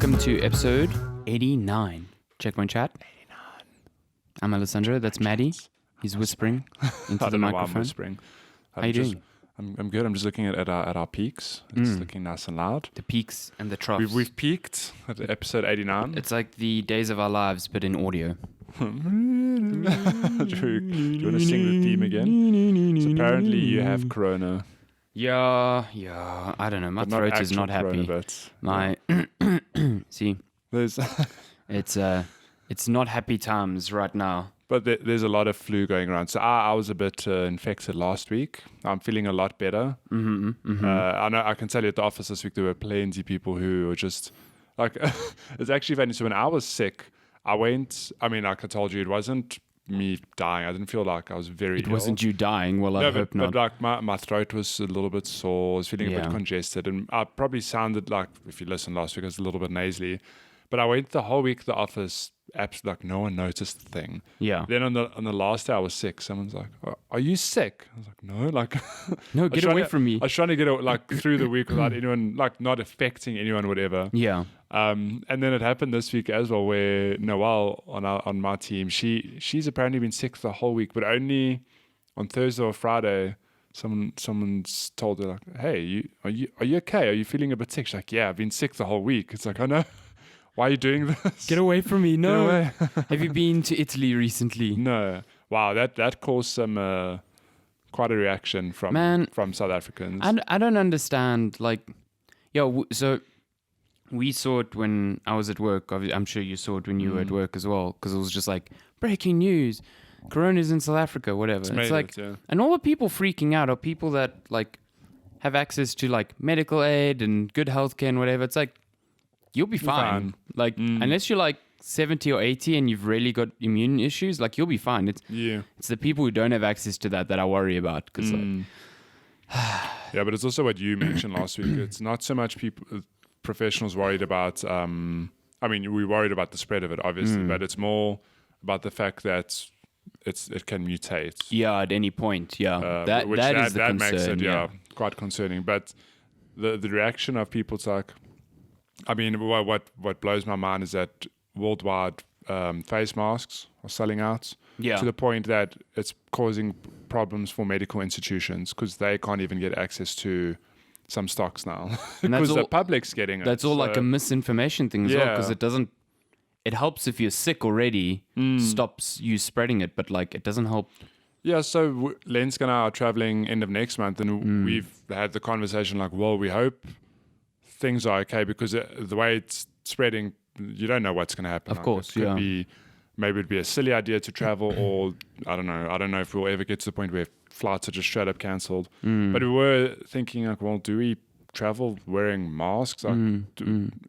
Welcome to episode 89. Check my chat. 89. I'm Alessandro. That's Matty. He's whispering into the microphone. I'm whispering. How you doing? I'm good. I'm just looking at our peaks. It's looking nice and loud. The peaks and the troughs. We've peaked at episode 89. It's like the days of our lives, but in audio. Do you want to sing the theme again? So apparently you have corona. Yeah. I don't know. My throat is not happy. My see, there's it's not happy times right now. But there's a lot of flu going around. So I was a bit infected last week. I'm feeling a lot better. I know I can tell you at the office this week there were plenty of people who were just like it's actually funny. So when I was sick, like I told you, it wasn't me dying. I didn't feel like I was very ill. It wasn't you dying. Well, I hope not. But like my throat was a little bit sore. I was feeling a bit congested. And I probably sounded like, if you listened last week, I was a little bit nasally. But I went the whole week to the office, absolutely like no one noticed the thing. Yeah. Then on the last day I was sick, someone's like, "Are you sick?" I was like, "No, like no, get away from me." I was trying to get through the week without anyone, like not affecting anyone, whatever. Yeah. And then it happened this week as well, where Noelle on my team, she's apparently been sick the whole week, but only on Thursday or Friday, someone's told her like, "Hey, are you okay? Are you feeling a bit sick?" She's like, "Yeah, I've been sick the whole week." It's like, I know. Why are you doing this? Get away from me. No. Have you been to Italy recently? No. Wow, that caused some quite a reaction from South Africans. And I don't understand. So we saw it when I was at work. I'm sure you saw it when you were at work as well, because it was just like breaking news. Corona's in South Africa, whatever. And all the people freaking out are people that like have access to like medical aid and good healthcare and whatever. It's like, you'll be fine. Unless you're like 70 or 80 and you've really got immune issues, like you'll be fine. It's the people who don't have access to that I worry about. Because yeah, but it's also what you mentioned last week. It's not so much professionals worried about. We worried about the spread of it, obviously, but it's more about the fact that it can mutate. Yeah, at any point. Yeah, that is the concern. Makes it quite concerning. But the reaction of people, it's like. What blows my mind is that worldwide face masks are selling out to the point that it's causing problems for medical institutions because they can't even get access to some stocks now because the public's getting it. That's all like a misinformation thing as well, because it helps if you're sick already, stops you spreading it, but like it doesn't help. Yeah, so Lenska and I are traveling end of next month, and we've had the conversation like, well, we hope things are okay, because the way it's spreading, you don't know what's going to happen. Of course, maybe it'd be a silly idea to travel, or I don't know if we'll ever get to the point where flights are just straight up cancelled. But we were thinking like, well, do we travel wearing masks? And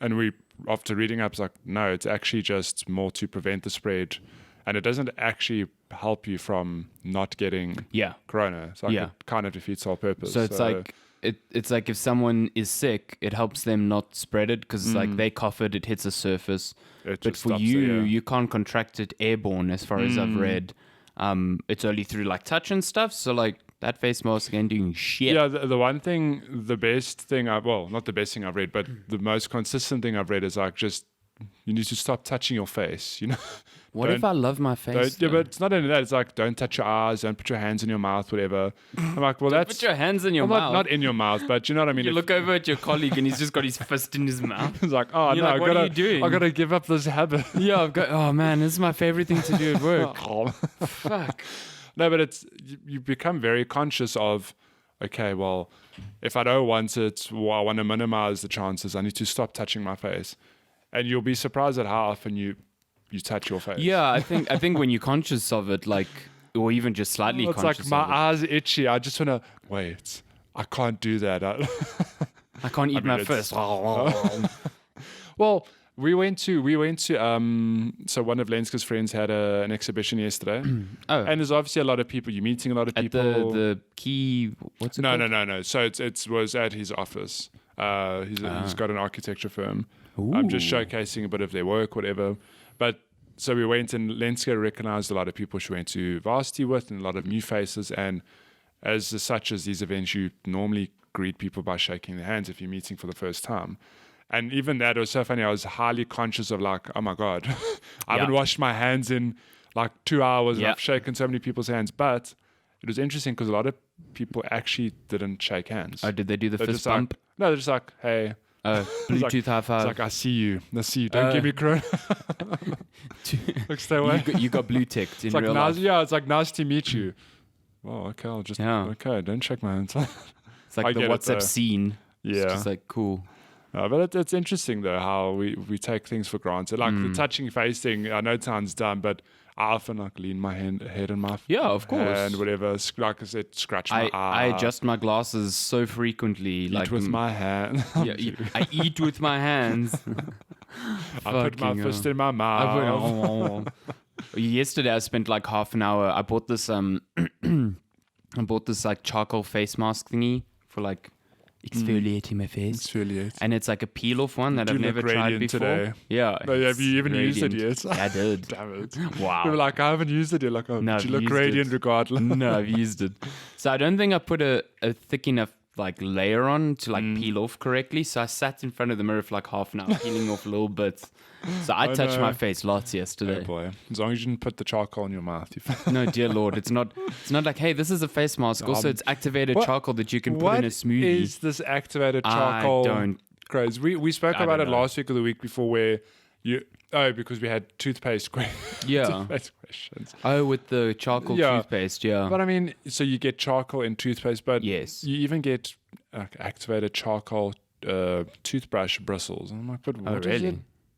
we, after reading up, it's like, no, it's actually just more to prevent the spread, and it doesn't actually help you from not getting corona. So it kind of defeats the whole purpose. So it's like. It's like if someone is sick, it helps them not spread it, because it's like they cough it hits a surface. But for you, you can't contract it airborne, as far as I've read. It's only through like touch and stuff. So like that face mask ain't doing shit. Yeah, the best thing, not the best thing I've read, but the most consistent thing I've read is like just you need to stop touching your face, you know. What if I love my face? But it's not only that. It's like, don't touch your eyes, don't put your hands in your mouth, whatever. I'm like, well, that's... Put your hands in your mouth. Not in your mouth, but you know what I mean? You look over at your colleague and he's just got his fist in his mouth. He's like, oh, no, what are you doing? I got to give up this habit. Yeah, oh man, this is my favorite thing to do at work. Fuck. No, but you become very conscious of, okay, well, if I don't want it, or I want to minimize the chances, I need to stop touching my face. And you'll be surprised at how often you touch your face. Yeah, I think when you're conscious of it, like, or even just slightly conscious of it. It's like my eyes are itchy. I just want to, wait, I can't do that. I can't eat my fist. Well, we went to so one of Lenska's friends had an exhibition yesterday. And there's obviously a lot of people. You're meeting a lot of people. At the key, what's it called? No. So it was at his office. He's got an architecture firm. Ooh. I'm just showcasing a bit of their work, whatever. But so we went, and Lenska recognized a lot of people she went to varsity with, and a lot of new faces. And as such as these events, you normally greet people by shaking their hands if you're meeting for the first time. And even that, it was so funny. I was highly conscious of like, oh my God, I haven't washed my hands in like 2 hours and I've shaken so many people's hands. But it was interesting because a lot of people actually didn't shake hands. Oh, did they do the fist bump? Like, no, they're just like, hey. Bluetooth high five. It's like, I see you. Don't give me corona. Like, stay away. You got blue ticked in It's like real nice, life. yeah, it's like nice to meet you. Oh, okay, I'll just okay, don't shake my hands. It's like the WhatsApp scene. Yeah. It's just like cool. But it's interesting though how we take things for granted. Like the touching face thing, I know it sounds dumb, but I often like lean my head in my of course, and whatever. Like I said, scratch my eye. I adjust my glasses so frequently. Eat with my hand. I eat with my hands. I put my fist in my mouth. Yesterday I spent like half an hour. I bought this like charcoal face mask thingy for like exfoliating my face. And it's like a peel off one that I've never tried before. Today. Yeah. No, have you even used it yet? I did. Damn it. Wow. We were like, I haven't used it yet. Like, no, you look radiant regardless. No, I've used it. So I don't think I put a thick enough like layer on to like peel off correctly. So I sat in front of the mirror for like half an hour peeling off little bits. So I touched my face lots yesterday. Oh boy. As long as you didn't put the charcoal in your mouth. No, dear Lord. It's not like, hey, this is a face mask. Also, it's activated charcoal that you can put in a smoothie. What is this activated charcoal? I don't. Craze. We spoke about it last week or the week before where because we had toothpaste questions. Oh, with the charcoal toothpaste, But I mean, so you get charcoal in toothpaste, but yes, you even get activated charcoal toothbrush bristles. And I'm like, but what does it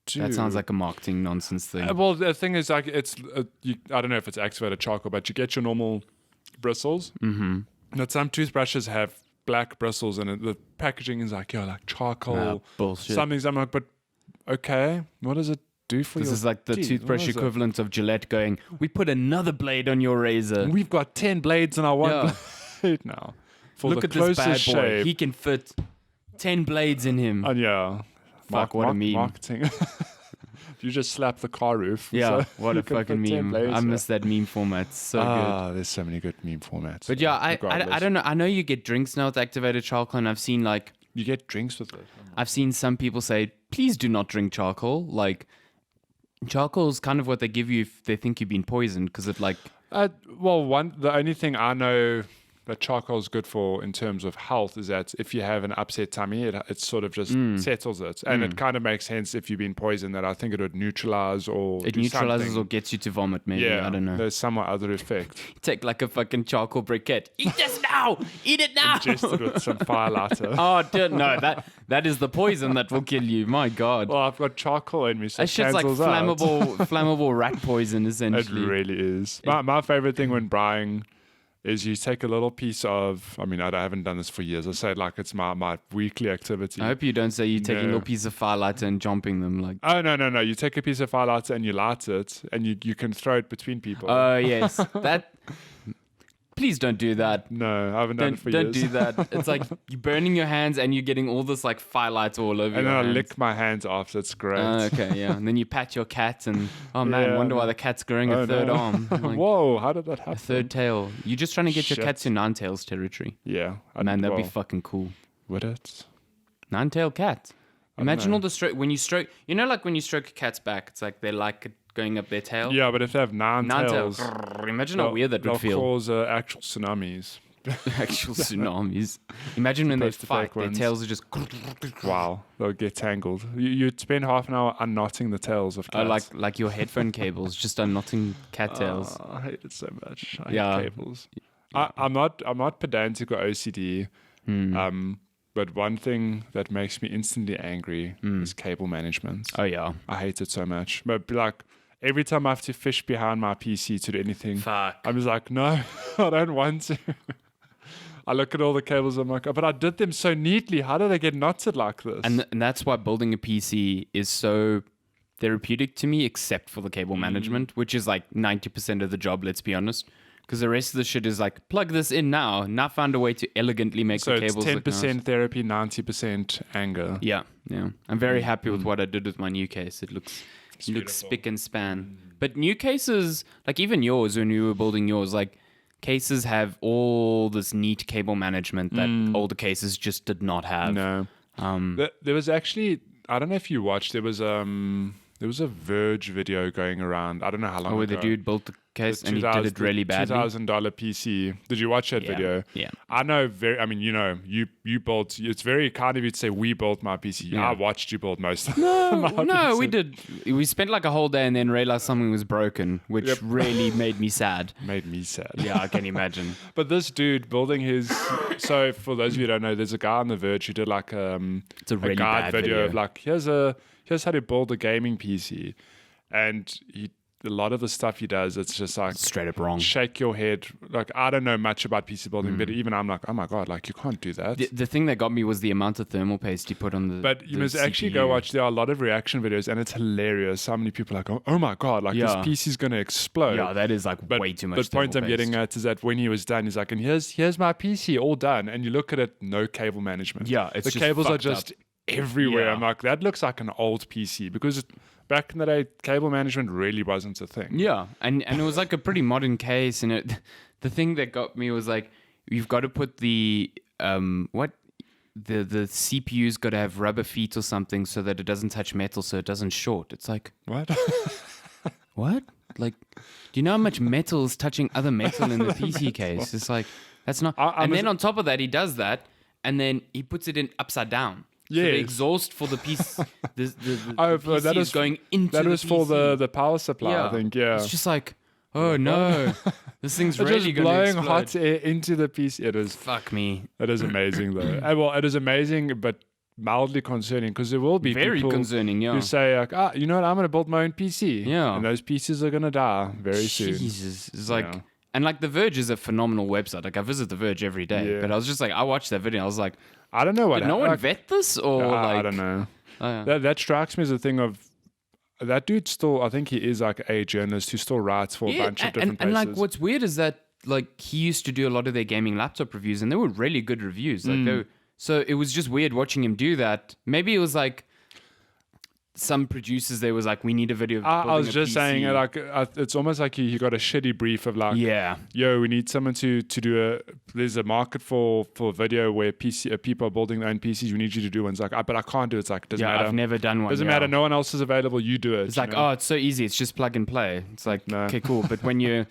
do? That sounds like a marketing nonsense thing. Well, the thing is, like, it's I don't know if it's activated charcoal, but you get your normal bristles. Mm-hmm. But some toothbrushes have black bristles, and the packaging is like, like charcoal. Bullshit. Something's. I'm like, but okay, what does it do for you? This is like the toothbrush equivalent of Gillette going, we put another blade on your razor. We've got 10 blades in our one blade now. Look at this bad boy. He can fit 10 blades in him. And fuck, what a meme. Marketing. You just slap the car roof. Yeah, so what a fucking meme. I miss that meme format. So good. There's so many good meme formats. But I don't know. I know you get drinks now with activated charcoal, and I've seen like... You get drinks with it? I've seen some people say, please do not drink charcoal. Like, charcoal is kind of what they give you if they think you've been poisoned, because it like... the only thing I know that charcoal is good for in terms of health is that if you have an upset tummy, it sort of just settles it. And it kind of makes sense if you've been poisoned that I think it would neutralize or it neutralizes something. Or gets you to vomit maybe. I don't know. There's some other effect. Take like a fucking charcoal briquette. Eat this now! Eat it now! Ingested with some fire lighter. Oh, dude, no, that is the poison that will kill you. My God. Well, I've got charcoal in me, so that shit's like flammable rat poison, essentially. It really is. My favorite thing when braaiing is you take a little piece of, I mean, I haven't done this for years. I say it like it's my weekly activity. I hope you don't say you're taking a little piece of fire lighter and jumping them. Like. Oh, no. You take a piece of fire lighter and you light it and you can throw it between people. Oh, yes. Please don't do that. No, I haven't done it for years. Don't do that. It's like you're burning your hands and you're getting all this like firelight all over and your hands. And then I lick my hands off. It's great. Okay, yeah. And then you pat your cat and, oh man, wonder why the cat's growing a third arm. Like, whoa, how did that happen? A third tail. You're just trying to get your cat to nine tails territory. Yeah. Man, that'd be fucking cool. Would it? Nine tail cat. Imagine all the stroke. When you stroke, you know, like when you stroke a cat's back, it's like they like it going up their tail. Yeah, but if they have nine tails, imagine how weird that would feel. They'll cause actual tsunamis. Actual tsunamis. Imagine when they fight, their tails are just... Wow, they'll get tangled. You'd spend half an hour unknotting the tails of cats. Like your headphone cables, just unknotting cat tails. I hate it so much. I hate cables. I'm not pedantic or OCD. But one thing that makes me instantly angry is cable management. Oh, yeah. I hate it so much. But like every time I have to fish behind my PC to do anything, I'm just like, no, I don't want to. I look at all the cables, I'm like, but I did them so neatly. How did I get knotted like this? And that's why building a PC is so therapeutic to me, except for the cable management, which is like 90% of the job, let's be honest. Because the rest of the shit is like, plug this in now. Now found a way to elegantly make the cables look nice. So it's 10% therapy, 90% anger. Yeah. I'm very happy with what I did with my new case. It looks spick and span. But new cases, like even yours, when you were building yours, like cases have all this neat cable management that older cases just did not have. No. There was actually I don't know if you watched. There was a Verge video going around. I don't know how long where ago. the dude built the case and he did it really badly. $2,000 PC. Did you watch that video? Yeah. I know. I mean, you built. It's very kind of you to say we built my PC. Yeah. I watched you build most of No, PC. we did. We spent like a whole day and then realized something was broken, which really made me sad. Made me sad. Yeah, I can imagine. But this dude building his. So for those of you who don't know, there's a guy on the Verge who did like It's a really guide bad video of like here's how to build a gaming PC, and a lot of the stuff he does, it's just like straight up wrong. Shake your head. Like I don't know much about PC building, but even I'm like, oh my god, like you can't do that. The thing that got me was the amount of thermal paste he put on the. But you the must actually CPU. go watch. There are a lot of reaction videos, and it's hilarious. How many people are like, oh my god, like this PC's gonna explode. Yeah, that is like way too much. The point I'm thermal getting paste. at is that when he was done, he's like, and here's my PC all done, and you look at it, no cable management. Yeah, it's the just cables are fucked just up. everywhere. Yeah. I'm like, that looks like an old PC because back in the day, cable management really wasn't a thing. Yeah, and it was like a pretty modern case, and the thing that got me was like, you've got to put the the CPU's got to have rubber feet or something so that it doesn't touch metal, so it doesn't short. It's like What? what? Like, do you know how much metal is touching other metal in the PC case? It's like that's not. And then on top of that, he does that, and then he puts it in upside down. So the Yes. exhaust for the piece, the Oh, PC that is was going into That the was for PC. the power supply, I think. Yeah. It's just like, oh no, this thing's It's really just going to blowing explode. hot air into the PC. It is. Fuck me. It is amazing though. Well, it is amazing, but mildly concerning because there will be Very people concerning, yeah. who say like, you know what, I'm going to build my own PC. Yeah. And those PCs are going to die very soon. Jesus. It's like, Yeah. and like The Verge is a phenomenal website. Like I visit The Verge every day, Yeah. but I was just like, I watched that video. I was like, I don't know what. did no one like, vet this or like? I don't know. Oh, yeah. That strikes me as a thing of that dude still. I think he is like a journalist who still writes for a bunch of different and places. like what's weird is that like he used to do a lot of their gaming laptop reviews, and they were really good reviews. Like so it was just weird watching him do that. Maybe it was like some producers there was like, we need a video. Of I was building a just PC. saying like it's almost like he got a shitty brief of like, Yeah. yo, we need someone to do there's a market for video where people are building their own PCs. We need you to do one. It's like, but I can't do it. It's like, doesn't matter. I've never done one. Doesn't matter. No one else is available. You do it. It's like, oh, it's so easy. It's just plug and play. It's like, No. okay, cool. But when you're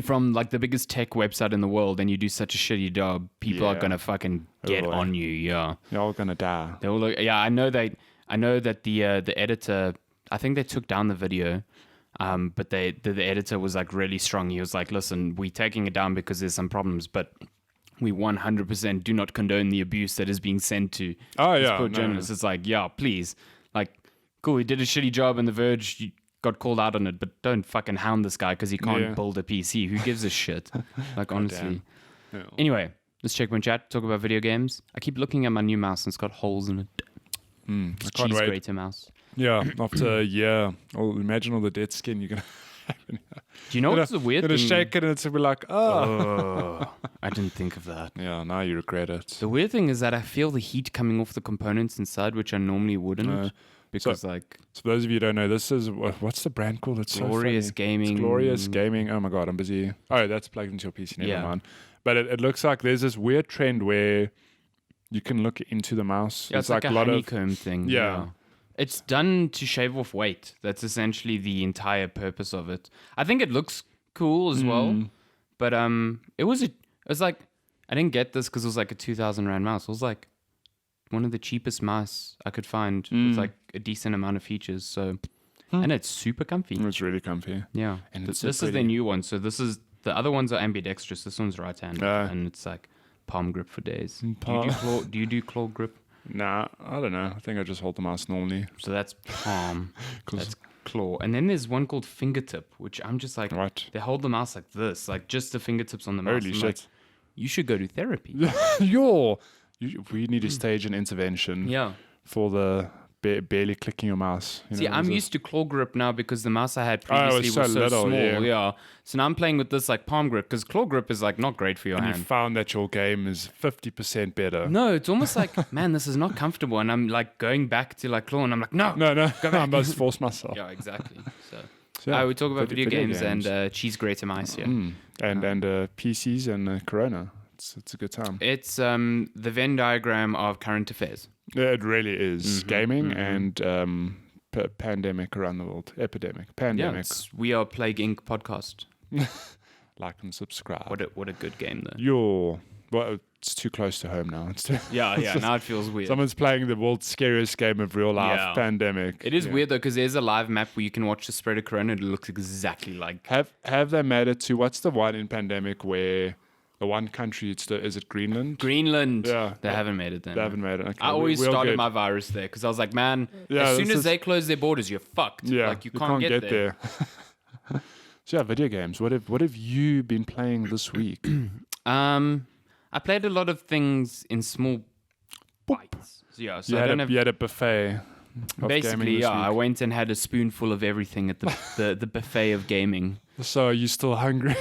from like the biggest tech website in the world and you do such a shitty job, people are Yeah. gonna fucking get boy. on you. Yeah, you're all gonna die. they will. Yeah, I know that the editor. I think they took down the video. But the editor was like really strong. He was like, listen, we're taking it down because there's some problems, but we 100% do not condone the abuse that is being sent to Oh these yeah, poor no. journalists. It's like, yeah, please. Like, cool, he did a shitty job and The Verge got called out on it, but don't fucking hound this guy because he can't Yeah. build a PC. Who gives a shit? Like, honestly. Yeah. Anyway, let's check my chat, talk about video games. I keep looking at my new mouse and it's got holes in it. I It's can't cheese wait. grater mouse. Yeah, after a year, imagine all the dead skin you're gonna. Do you know what's the weird Gonna thing? shake it and it's gonna be like, Oh, I didn't think of that. Yeah, now you regret it. The weird thing is that I feel the heat coming off the components inside, which I normally wouldn't. No. Because, like, So for those of you who don't know, this is what's the brand called? It's Glorious so funny. Gaming. It's Glorious Gaming. Oh my god, I'm busy. Oh, that's plugged into your PC. Never Yeah. mind. But it looks like there's this weird trend where you can look into the mouse. yeah, it's like a lot of honeycomb thing. Yeah. It's done to shave off weight. That's essentially the entire purpose of it. I think it looks cool as well. But it was like, I didn't get this because it was like a 2,000 Rand mouse. It was like one of the cheapest mice I could find with like a decent amount of features. So, and it's super comfy. It's really comfy. Yeah. And it's This so is their pretty. new one. So the other ones are ambidextrous. This one's right hand. And it's like palm grip for days. Do you do claw grip? Nah, I don't know. I think I just hold the mouse normally. So that's palm. 'Cause- That's claw. And then there's one called fingertip, which I'm just like, What? they hold the mouse like this, like just the fingertips on the mouse. Holy I'm shit. like, you should go to therapy. We need to stage an intervention Yeah. for the barely clicking your mouse. You See, know, I'm there's used to claw grip now because the mouse I had Oh, it was previously was so so little, small. yeah. So now I'm playing with this like palm grip because claw grip is like not great for your and you hand. found that your game is 50% better. No, it's almost like, man, this is not comfortable. And I'm like going back to like claw and I'm like, no. No, I must force myself. Yeah, exactly. So yeah, we talk about video games games. and cheese grater mice here. And PCs and Corona. It's a good time. It's the Venn diagram of current affairs. Yeah, it really is. Mhm, Gaming mhm. and pandemic around the world. Epidemic. Pandemic. We are Plague Inc. podcast. Like and subscribe. What a good game though. Well, it's too close to home now. It's too, Yeah. Now it feels weird. someone's playing the world's scariest game of real life, Yeah. Pandemic. It is weird though because there's a live map where you can watch the spread of corona. It looks exactly like. Have they made it to what's the one in Pandemic where the one country is it Greenland? Greenland. Yeah. They haven't made it then. They haven't made it. Okay, I always we're all started good. my virus there because I was like, man, Yeah, as soon this as is- they close their borders, you're fucked. Yeah, Like you can't get there. So yeah, video games. What have you been playing this week? I played a lot of things in small bites. So I don't have. You had a buffet. Of gaming Basically, this yeah, I week. went and had a spoonful of everything at the buffet of gaming. So are you still hungry?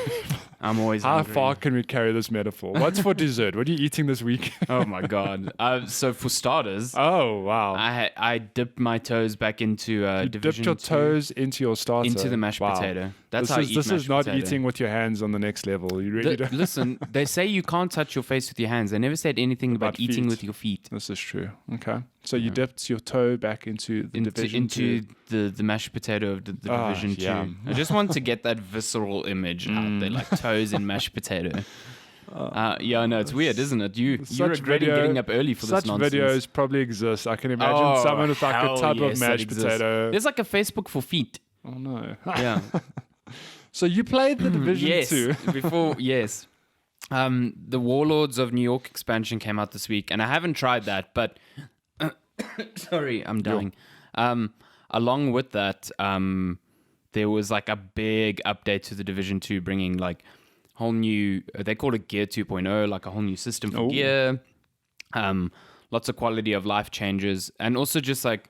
I'm always How hungry. far can we carry this metaphor? What's for dessert? What are you eating this week? Oh my god! So for starters, Oh wow! I dipped my toes back into You Division dipped your 2 toes into your starter. into the mashed Wow. potato. That's This how is I eat this mashed is not potato. eating with your hands on the next level. You really don't. Listen, they say you can't touch your face with your hands. They never said anything about About eating feet. with your feet. This is true. Okay, so you dipped your toe back into the division Into two. the mashed potato of the Ah, Division 2. yum. I just want to get that visceral image out there, like toes in mashed potato. Yeah, no, it's weird, isn't it? You're Such regretting video- getting up early for Such this nonsense. videos probably exist. I can imagine Oh, someone with like a hell tub yes, of that mashed exists. potato. There's like a Facebook for feet. Oh no! Yeah. So you played the Division yes. 2. Yes. The Warlords of New York expansion came out this week, and I haven't tried that, but sorry, I'm dying. Along with that, there was like a big update to the Division 2, bringing like whole new. They call it Gear 2.0, like a whole new system for Oh. gear. Lots of quality of life changes, and also just like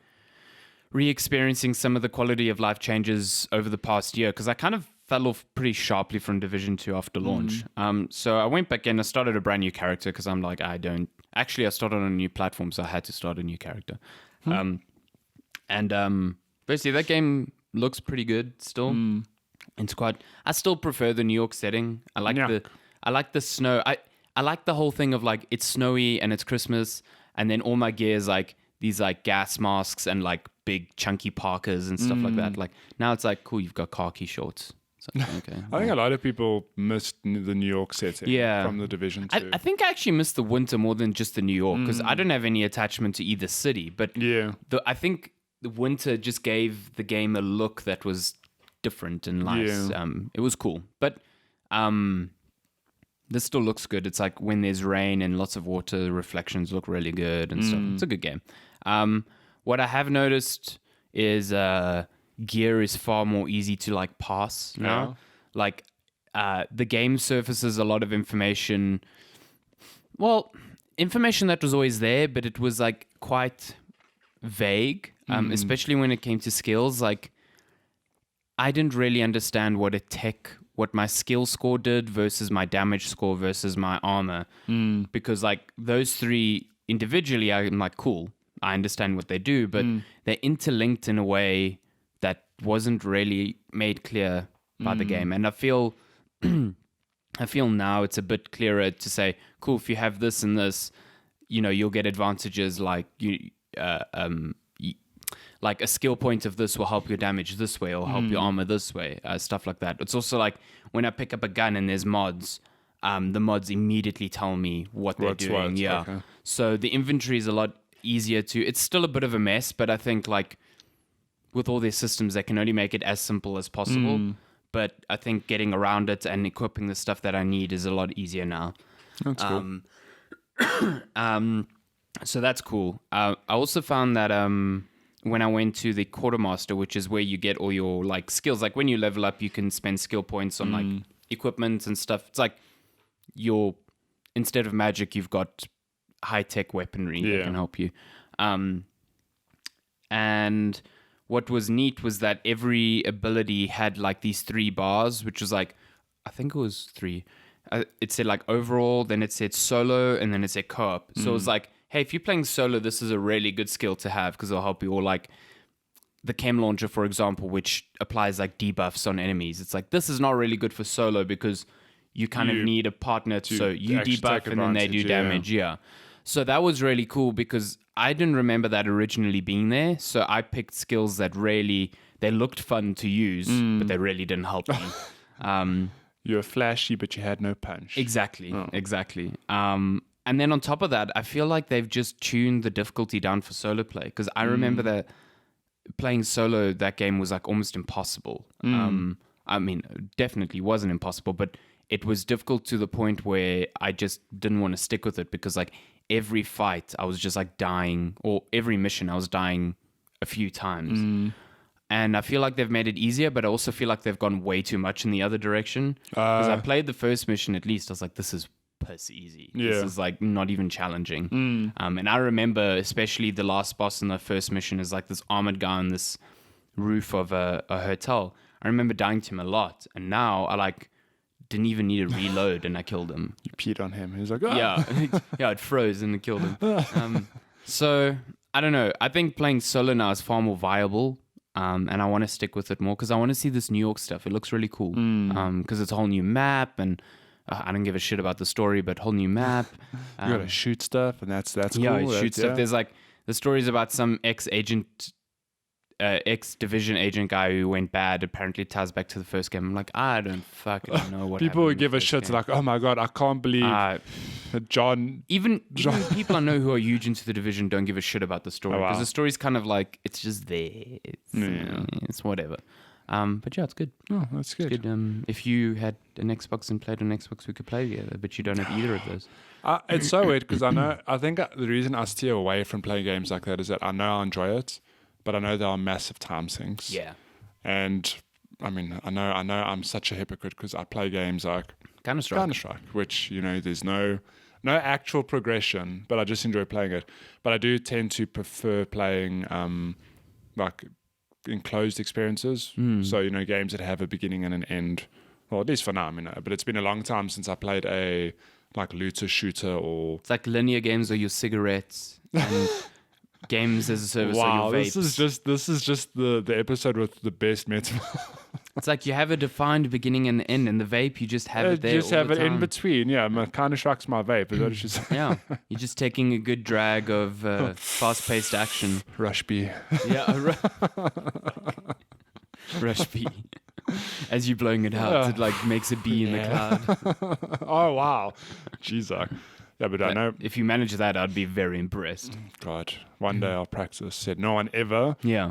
re-experiencing some of the quality of life changes over the past year, because I kind of fell off pretty sharply from Division 2 after launch. So I went back in, I started a brand new character because I'm like, I started on a new platform, so I had to start a new character. Basically that game looks pretty good still. It's quite, I still prefer the New York setting. I like the snow. I like the whole thing of like, it's snowy and it's Christmas, and then all my gear is like these like gas masks and like big chunky parkas and stuff like that. Like now it's like, cool, you've got khaki shorts. So, okay. I think a lot of people missed the New York setting from the Division 2. I think I actually missed the winter more than just the New York, because I don't have any attachment to either city. But yeah. I think the winter just gave the game a look that was different and nice. Yeah. It was cool. But this still looks good. It's like when there's rain and lots of water, reflections look really good and stuff. It's a good game. What I have noticed is gear is far more easy to like pass now. Like the game surfaces a lot of information. Well, information that was always there, but it was like quite vague, especially when it came to skills. Like I didn't really understand what my skill score did versus my damage score versus my armor. Because like those three individually, I'm like, cool, I understand what they do, but they're interlinked in a way that wasn't really made clear by the game. And I feel now it's a bit clearer to say, cool, if you have this and this, you'll get advantages like like a skill point of this will help your damage this way or help your armor this way, stuff like that. It's also like when I pick up a gun and there's mods, the mods immediately tell me what they're doing. Yeah. Okay. So the inventory is a lot easier it's still a bit of a mess, but I think like with all their systems, they can only make it as simple as possible. But I think getting around it and equipping the stuff that I need is a lot easier now. That's cool. So that's cool. I also found that when I went to the quartermaster, which is where you get all your like skills, like when you level up, you can spend skill points on like equipment and stuff. It's like instead of magic, you've got high-tech weaponry that can help you. And what was neat was that every ability had like these 3 bars, which was like, I think it was 3. It said like overall, then it said solo, and then it said co-op. So it was like, hey, if you're playing solo, this is a really good skill to have because it'll help you. Or like the chem launcher, for example, which applies like debuffs on enemies. It's like, this is not really good for solo because you kind of need a partner, so you actually debuff take and then they do advantage, yeah. damage. Yeah. So that was really cool because I didn't remember that originally being there. So I picked skills that really, they looked fun to use, but they really didn't help me. You were flashy, but you had no punch. Exactly. And then on top of that, I feel like they've just tuned the difficulty down for solo play because I remember that playing solo, that game was like almost impossible. I mean, definitely wasn't impossible, but it was difficult to the point where I just didn't want to stick with it because like every fight I was just like dying, or every mission I was dying a few times. And I feel like they've made it easier, but I also feel like they've gone way too much in the other direction. Because I played the first mission at least, I was like, this is piss easy. This is like not even challenging. And I remember especially the last boss in the first mission is like this armored guy on this roof of a hotel. I remember dying to him a lot, and now I like didn't even need to reload and I killed him. You peed on him. He was like, oh. Yeah, it froze and it killed him. So I don't know. I think playing solo now is far more viable. And I want to stick with it more because I want to see this New York stuff. It looks really cool because it's a whole new map, and I don't give a shit about the story, but whole new map. You gotta shoot stuff, and that's cool. Yeah, shoot stuff. There's like the stories about some ex-division agent guy who went bad. Apparently ties back to the first game. I'm like, I don't fucking know what people happened would give a shit. Like, oh my god, I can't believe John. Even people I know who are huge into the division don't give a shit about the story because the story's kind of like it's just there. It's whatever. But yeah, it's good. Oh, that's good. It's good. If you had an Xbox and played on Xbox, we could play together. But you don't have either of those. It's so weird because I think the reason I steer away from playing games like that is that I know I enjoy it, but I know there are massive time sinks. Yeah. And I mean, I know I'm such a hypocrite because I play games like Counter-Strike, which, you know, there's no actual progression, but I just enjoy playing it. But I do tend to prefer playing like enclosed experiences. So, you know, games that have a beginning and an end. Well, at least for now, I mean, but it's been a long time since I played a like looter shooter or... It's like linear games or your cigarettes and... Games as a service. Wow, or your vapes. this is just the episode with the best metaphor. It's like you have a defined beginning and end, and the vape you just have it there. You just have it in between. Yeah, my Counter-Strike's my vape. Is that what you say? Yeah, you're just taking a good drag of fast-paced action. Rush B. Yeah, Rush B. As you're blowing it out, it like makes a bee in the cloud. Oh wow, Jesus. Yeah, but I know if you manage that, I'd be very impressed. God, one day I'll practice. Said no one ever. Yeah.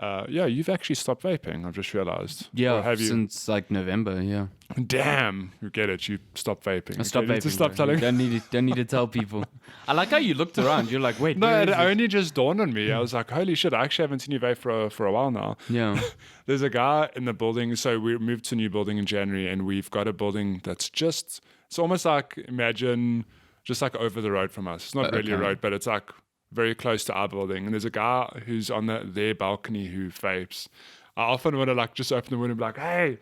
Yeah, you've actually stopped vaping. I've just realized. Yeah, have you? Since like November. Yeah. Damn, you get it. You stopped vaping. I stopped vaping. To stop telling. Don't need to tell people. I like how you looked around. You're like, wait. No, it only just dawned on me. I was like, holy shit! I actually haven't seen you vape for a while now. Yeah. There's a guy in the building. So we moved to a new building in January, and we've got a building that's just. It's almost like imagine just like over the road from us. It's not really a road, but it's like very close to our building. And there's a guy who's on their balcony who vapes. I often want to like just open the window and be like, hey,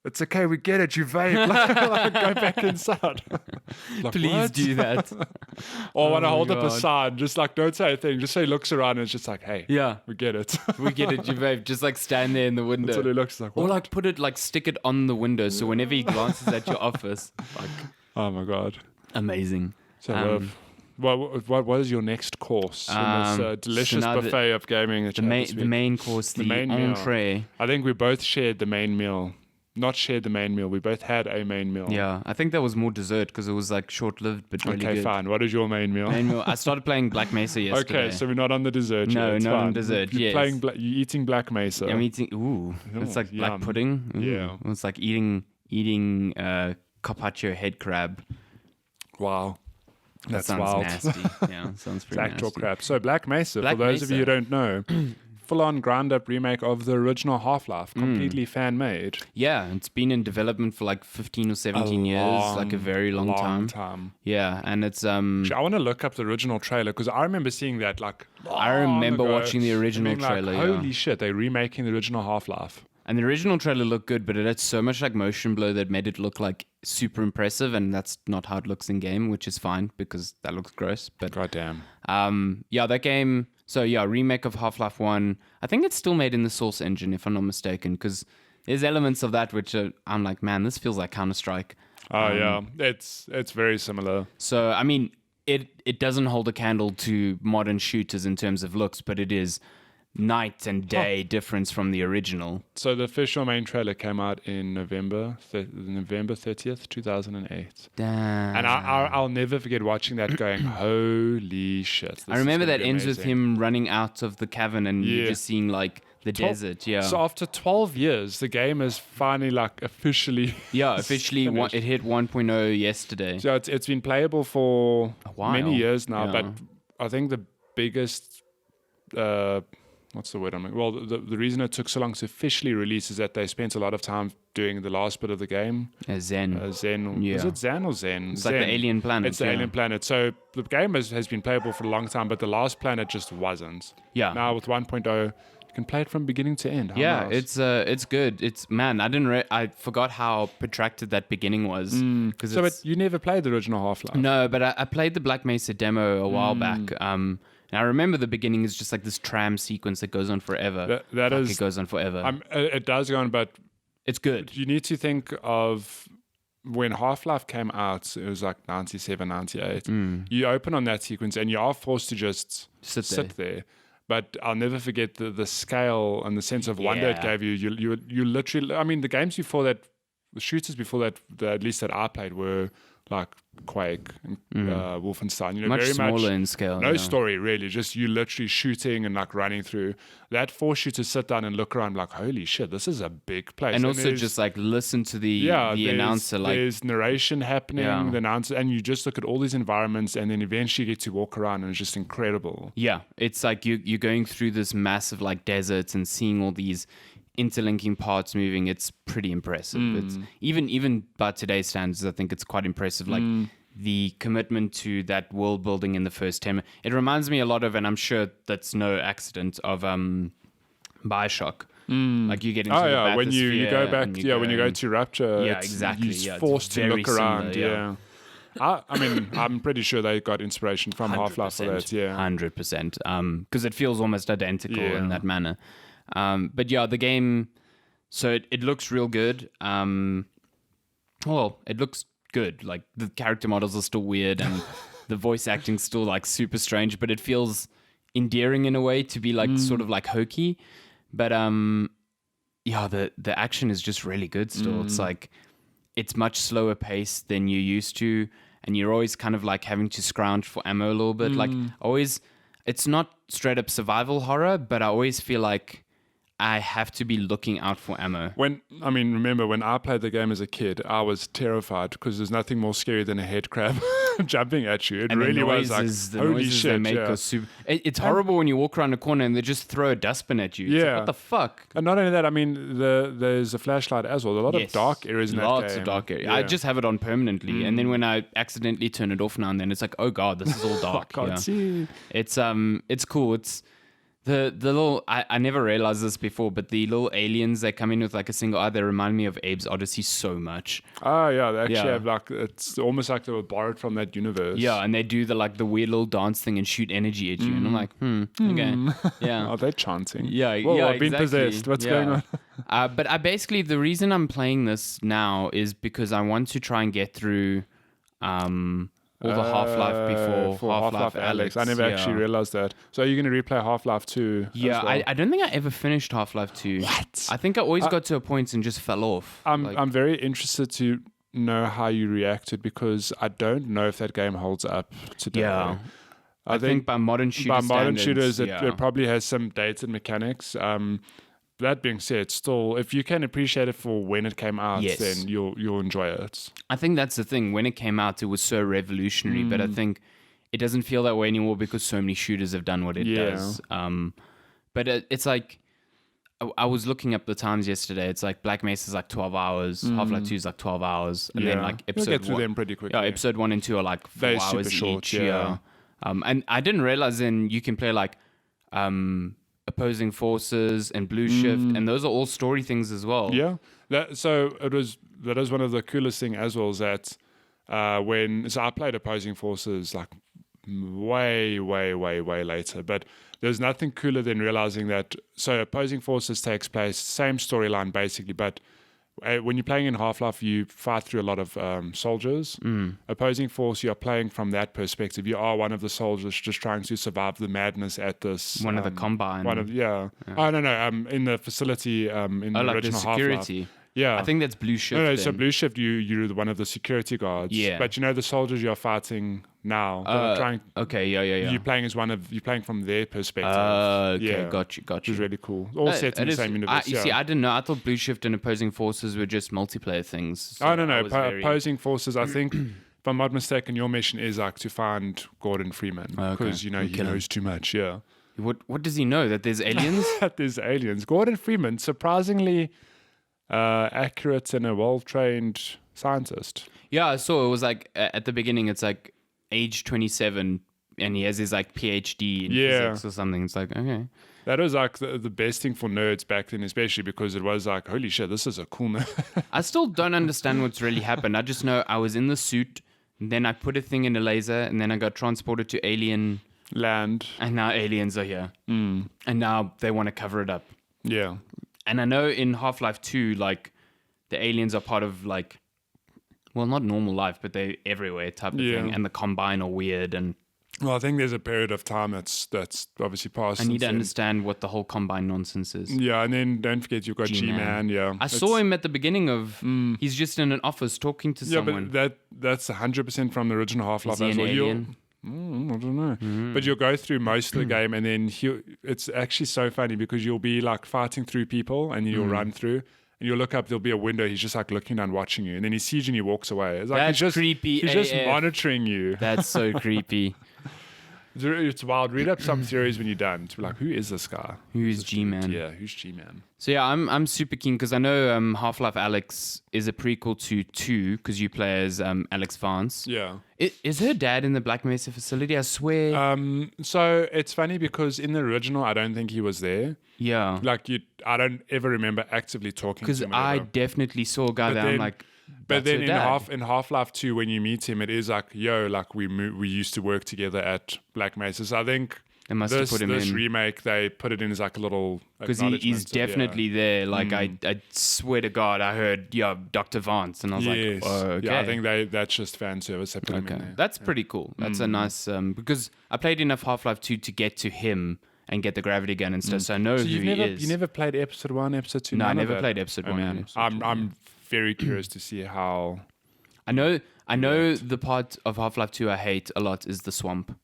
it's okay, we get it, you vape. like go back inside. Like, please what? do that. Or when I hold up a sign, just like don't say a thing, just say he looks around and it's just like, hey, yeah, we get it. We get it, you vape. Just like stand there in the window. That's what he looks like. What? Or like put it, like stick it on the window so whenever he glances at your office, like, oh my God. Amazing. So what is your next course in this delicious buffet of gaming? The main course, the main entree. Meal. I think we both shared the main meal. Not shared the main meal. We both had a main meal. Yeah, I think that was more dessert because it was like short-lived but really good. Okay, fine. What is your main meal? I started playing Black Mesa yesterday. Okay, so we're not on the dessert yet. No, not on dessert. You're you're eating Black Mesa. I'm eating. Ooh, it's like black pudding. Ooh. Yeah, it's like eating carpaccio head crab. Wow. That sounds wild. nasty. Yeah, sounds pretty actual nasty. crap. So Black Mesa, for those of you who don't know, full-on ground-up remake of the original Half-Life, completely fan-made. Yeah, it's been in development for like 15 or 17 years, like a very long time. Yeah, and it's... I want to look up the original trailer because I remember seeing that like I remember watching the original trailer. Holy shit, they're remaking the original Half-Life. And the original trailer looked good, but it had so much like motion blur that made it look like super impressive, and that's not how it looks in game, which is fine because that looks gross. But goddamn. Yeah, that game. So yeah, remake of Half-Life 1. I think it's still made in the Source engine, if I'm not mistaken, because there's elements of that which I'm like, man, this feels like Counter-Strike. Oh yeah, it's very similar. So I mean, it doesn't hold a candle to modern shooters in terms of looks, but it is night and day difference from the original. So the official main trailer came out in November 30th, 2008. Damn. And I'll never forget watching that going, holy shit. I remember that ends amazing. with him running out of the cavern and you just seeing like the desert. Yeah. So after 12 years, the game is finally like officially officially it hit 1.0 yesterday. So it's been playable for A while. many years now, Yeah. but I think the biggest what's the word? Well, the reason it took so long to officially release is that they spent a lot of time doing the last bit of the game. Zen. Zen. Yeah. Is it Zen or Zen? It's Zen. like the alien planet. It's the alien planet. So the game has been playable for a long time, but the last planet just wasn't. Yeah. Now with 1.0, you can play it from beginning to end. How Yeah, nice. it's good. It's man, I forgot how protracted that beginning was. So but you never played the original Half-Life? No, but I played the Black Mesa demo a while back. And I remember the beginning is just like this tram sequence that goes on forever. It goes on forever. It does go on, but It's good. you need to think of when Half-Life came out, it was like 97, 98. You open on that sequence and you are forced to just sit there. But I'll never forget the scale and the sense of wonder it gave you. You literally, I mean, the games before that, the shooters before that, at least that I played, were like Quake and Wolfenstein. You know, Much very smaller much in scale. no yeah. story really, just you literally shooting and like running through. That forced you to sit down and look around like, holy shit, this is a big place. And also there's- just like listen to the announcer. Like there's narration happening, Yeah. the announcer, and you just look at all these environments, and then eventually you get to walk around, and it's just incredible. yeah, it's like you're going through this massive like deserts and seeing all these interlinking parts moving. It's pretty impressive. It's even by today's standards, I think it's quite impressive. Like the commitment to that world building in the first 10 minutes. It reminds me a lot of, and I'm sure that's no accident, of Bioshock. Like you get into the when you go bathysphere back, and you when you go to Rapture, Yeah, exactly, you're it's forced to very look around. similar, I mean, I'm pretty sure they got inspiration from Half-Life for that. Yeah, 100%. Because it feels almost identical Yeah. in that manner. But yeah, the game. So it looks real good. Well, it looks good. Like the character models are still weird and the voice acting's still like super strange, but it feels endearing in a way to be like sort of like hokey. But yeah, the action is just really good still. It's like it's much slower paced than you're used to, and you're always kind of like having to scrounge for ammo a little bit. Like always, it's not straight up survival horror, but I always feel like I have to be looking out for ammo. Remember when I played the game as a kid, I was terrified because there's nothing more scary than a head crab jumping at you. It And really the was noises, like, the holy noises shit. they make Yeah. are super. It's horrible when you walk around a corner and they just throw a dustbin at you. It's like, Yeah. what the fuck? And not only that, I mean, there's a flashlight as well. A lot of dark areas in that game. Lots of dark areas. I just have it on permanently, and then when I accidentally turn it off now and then, it's like, oh god, this is all dark. Can't Yeah. see. It's cool. It's the little. I never realized this before, but the little aliens that come in with like a single eye, they remind me of Abe's Odyssey so much. Oh yeah, they actually Yeah. have like, it's almost like they were borrowed from that universe. Yeah, and they do the weird little dance thing and shoot energy at you, and I'm like, okay, yeah. Are they chanting? Yeah, Whoa, yeah, I've been exactly. possessed. What's going on? But I basically, the reason I'm playing this now is because I want to try and get through all the Half-Life before for Half-Life Alex. I never actually realized that. So are you going to replay Half-Life 2? Yeah, as well? I don't think I ever finished Half-Life 2. What? I think I always got to a point and just fell off. I'm very interested to know how you reacted because I don't know if that game holds up today. Yeah. I think by modern shooters, yeah. it probably has some dated mechanics. That being said, still, if you can appreciate it for when it came out, Yes. then you'll enjoy it. I think that's the thing. When it came out, it was so revolutionary, but I think it doesn't feel that way anymore because so many shooters have done what it does. But it's like, I was looking up the times yesterday. It's like Black Mesa is like 12 hours, Half-Life 2 is like 12 hours, and then like You'll get through them pretty quickly. Yeah, episode 1 and 2 are like 4 They're hours super short, each. yeah. And I didn't realize then you can play like opposing forces and blue shift, and those are all story things as well. Yeah, that is one of the coolest thing as well is that so I played opposing forces like way later. But there's nothing cooler than realizing that. So Opposing Forces takes place, same storyline basically, but when you're playing in Half-Life, you fight through a lot of soldiers. Opposing Force, you're playing from that perspective. You are one of the soldiers just trying to survive the madness at this. One of the Combine. Oh, no. In the facility in the like original the security. Half-Life. Yeah. I think that's Blue Shift. No, then. so Blue Shift, you're one of the security guards. Yeah. But the soldiers you're fighting now, that are trying. Okay, yeah. You're playing you're playing from their perspective. Okay, yeah. got you. Which is really cool. All set in the same universe. You see, I didn't know. I thought Blue Shift and Opposing Forces were just multiplayer things. So I don't know. Opposing Forces, I think, if I'm not mistaken, your mission is like to find Gordon Freeman. Because, he knows too much, yeah. What does he know? That there's aliens? That there's aliens. Gordon Freeman, surprisingly accurate and a well-trained scientist. Yeah, I saw it was like at the beginning, it's like age 27 and he has his like PhD in physics or something. It's like, okay. That was like the best thing for nerds back then, especially because it was like, holy shit, this is a cool nerd. I still don't understand what's really happened. I just know I was in the suit, and then I put a thing in a laser, and then I got transported to alien land. And now aliens are here. And now they want to cover it up. Yeah. And I know in Half-Life 2, like, the aliens are part of, like, well, not normal life, but they're everywhere type of thing. And the Combine are weird. And well, I think there's a period of time that's obviously passed. I need to understand what the whole Combine nonsense is. Yeah, and then don't forget you've got G-Man. Yeah, I saw him at the beginning of. He's just in an office talking to someone. Yeah, but that's 100% from the original Half-Life as well. Alien? I don't know. But you'll go through most of the game, and then it's actually so funny because you'll be like fighting through people, and you'll run through. And you'll look up, there'll be a window. He's just like looking down, watching you. And then he sees you and he walks away. It's like that's creepy. He's just monitoring you. That's so creepy. It's wild. Read up some theories when you're done. To be like, who is this guy? Who's G-Man? Yeah, who's G-Man? So yeah, I'm super keen because I know Half-Life Alyx is a prequel to 2 because you play as Alex Vance. Yeah. Is her dad in the Black Mesa facility? I swear. So it's funny because in the original, I don't think he was there. Yeah. Like I don't ever remember actively talking to him. Because I definitely saw a guy there. I'm like, but then in Half-Life 2, when you meet him, it is like, like we used to work together at Black Mesa. So I think they must have put him this in. remake, they put it in as like a little because he's definitely there. Like I swear to God, I heard Dr. Vance, and I was like, oh, okay. Yeah, I think that's just fan service. They put him in there. That's pretty cool. That's a nice because I played enough Half-Life 2 to get to him and get the gravity gun and stuff. So I know who he is. You never played episode 1, episode 2? No, I never played episode 1. Man. I'm very curious to see how. I know the part of Half-Life 2 I hate a lot is the swamp,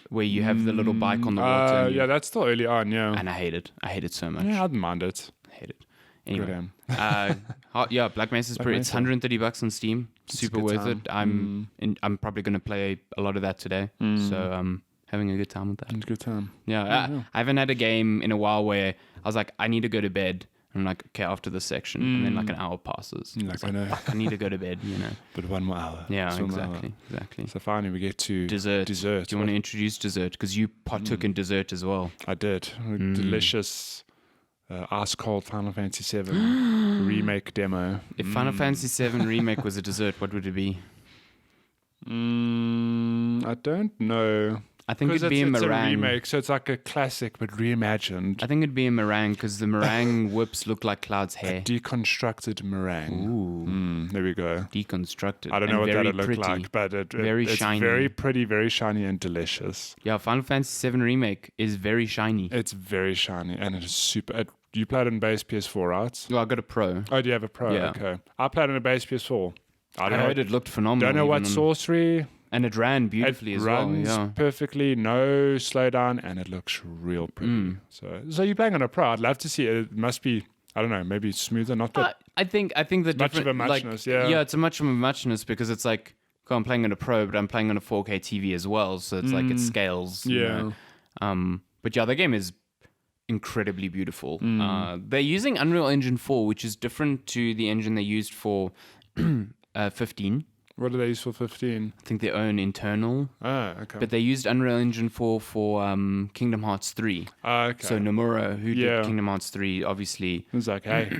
where you have the little bike on the water. Yeah, that's still early on. Yeah, and I hate it. I hate it so much. Yeah, I didn't mind it. I hate it. Anyway, Black Mesa's pretty. It's $130 on Steam. Super worth it. I'm probably gonna play a lot of that today. So having a good time with that. It's a good time. Yeah, I haven't had a game in a while where I was like, I need to go to bed. And I'm like, okay, after this section. And then like an hour passes. I know. Fuck, I need to go to bed, But 1 more hour. Yeah, exactly. So finally we get to dessert. Do you want to introduce dessert? Because you partook in dessert as well. I did. Delicious, ice-cold Final Fantasy VII remake demo. If Final Fantasy VII remake was a dessert, what would it be? I don't know. I think it'd be a meringue. It's a remake, so it's like a classic but reimagined. I think it'd be a meringue because the meringue whips look like Cloud's hair. A deconstructed meringue. Ooh. There we go. Deconstructed. I don't know what that would look like, but it's shiny. Very pretty, very shiny and delicious. Yeah, Final Fantasy VII Remake is very shiny. It's very shiny and it is super... You played on base PS4, right? Well, I got a Pro. Oh, do you have a Pro? Yeah. Okay. I played on a base PS4. I heard it looked phenomenal. Don't know what sorcery... And it ran beautifully as well. It runs perfectly, no slowdown, and it looks real pretty. So you're playing on a Pro. I'd love to see it. It must be, I don't know, maybe smoother, not that. I think the much of a muchness, Yeah, it's a much of a muchness because it's like, I'm playing on a Pro, but I'm playing on a 4K TV as well. So it's like it scales. Yeah. But yeah, the game is incredibly beautiful. They're using Unreal Engine 4, which is different to the engine they used for 15. What do they use for 15? I think their own internal. Ah, okay. But they used Unreal Engine 4 for Kingdom Hearts 3. Okay. So Nomura, who did Kingdom Hearts 3, obviously... It was like, hey.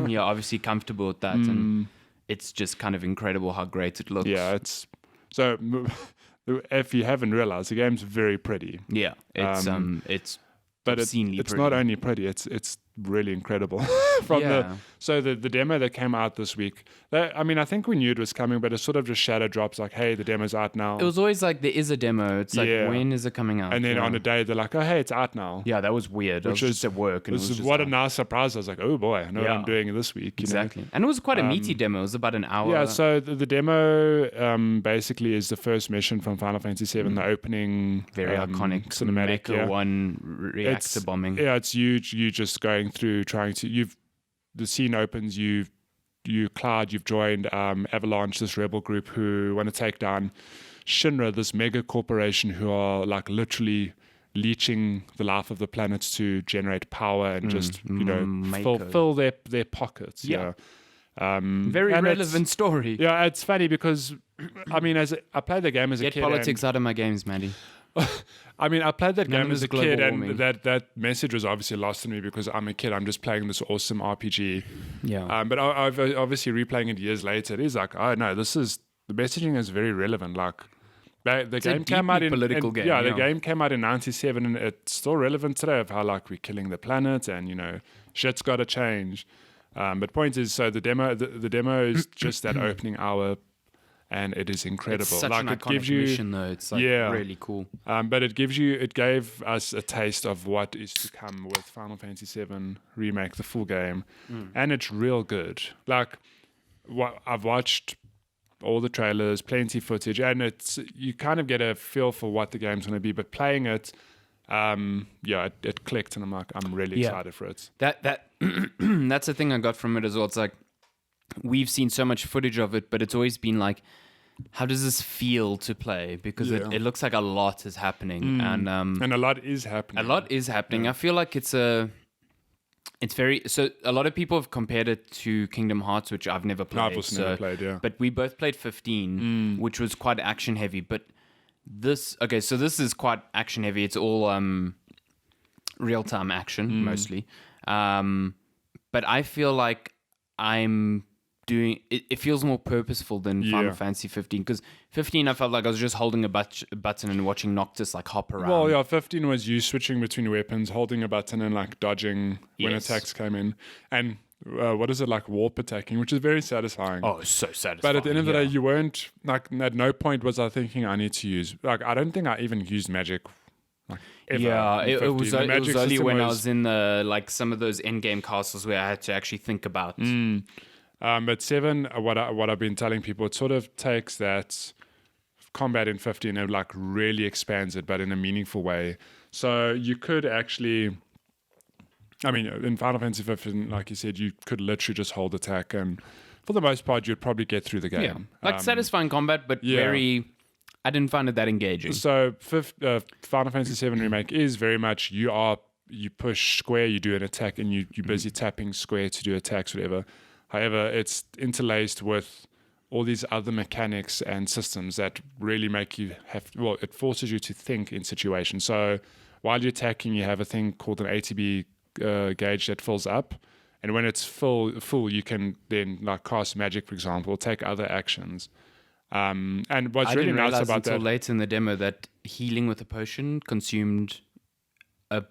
Yeah, obviously comfortable with that. And it's just kind of incredible how great it looks. Yeah, it's... So if you haven't realized, the game's very pretty. Yeah, it's But obscenely it's pretty. not only pretty, it's really incredible. The demo that came out this week, I think we knew it was coming, but it sort of just shadow drops like, hey, the demo's out now. It was always like, there is a demo. It's like, when is it coming out? And then on a day, they're like, oh, hey, it's out now. Yeah, that was weird. I was just at work. And it was just what a nice surprise. I was like, oh boy, I know what I'm doing this week. Exactly. And it was quite a meaty demo. It was about an hour. Yeah, so the demo basically is the first mission from Final Fantasy VII, the opening very iconic cinematic. Mecha 1 reactor bombing. Yeah, it's huge. You just going through the scene opens, Cloud, you've joined Avalanche, this rebel group who want to take down Shinra, this mega corporation who are like literally leeching the life of the planets to generate power and just fill their pockets. Yeah. Very relevant story. Yeah, it's funny because I played the game as a kid. Get politics out of my games, Matty. I played that game as a kid, warming. and that message was obviously lost to me because I'm a kid. I'm just playing this awesome RPG. Yeah. But I've obviously replaying it years later. It is like, oh no, the messaging is very relevant. Like the game came out in political game. The game came out in '97, and it's still relevant today of how like we're killing the planet and shit's got to change. But point is, so the demo is just that opening hour. And it is incredible. It's such like an it iconic gives you, mission, though. It's like really cool. But it gave us a taste of what is to come with Final Fantasy VII Remake, the full game, and it's real good. Like, I've watched all the trailers, plenty footage, and you kind of get a feel for what the game's going to be. But playing it, it clicked, and I'm like, I'm really excited for it. That that's the thing I got from it as well. It's like, we've seen so much footage of it, but it's always been like, how does this feel to play? Because it looks like a lot is happening, and a lot is happening. A lot is happening. I feel like it's very. So a lot of people have compared it to Kingdom Hearts, which I've never played. I've also never played, yeah. But we both played 15, which was quite action heavy. But this is quite action heavy. It's all real time action mostly. But I feel like I'm doing it feels more purposeful than Final Fantasy 15, because 15 I felt like I was just holding a button and watching Noctis like hop around. Well, yeah, 15 was you switching between weapons, holding a button and like dodging when attacks came in, and what is it, like warp attacking, which is very satisfying. Oh, it's so satisfying. But at the end of the day, you weren't like, at no point was I thinking I need to use, like, I don't think I even used magic. Like, ever. Yeah, it was only when I was in the like some of those end game castles where I had to actually think about. But 7, what I've been telling people, it sort of takes that combat in 15 and like really expands it, but in a meaningful way. So you could actually, in Final Fantasy 15, like you said, you could literally just hold attack, and for the most part, you'd probably get through the game. Yeah. Like satisfying combat, but very. I didn't find it that engaging. So Final Fantasy VII Remake is very much you push square, you do an attack, and you're busy tapping square to do attacks, whatever. However, it's interlaced with all these other mechanics and systems that really make you it forces you to think in situations. So while you're attacking, you have a thing called an ATB gauge that fills up. And when it's full, you can then like cast magic, for example, or take other actions. And what's really nice about that... I didn't realize until late in the demo that healing with a potion consumed a...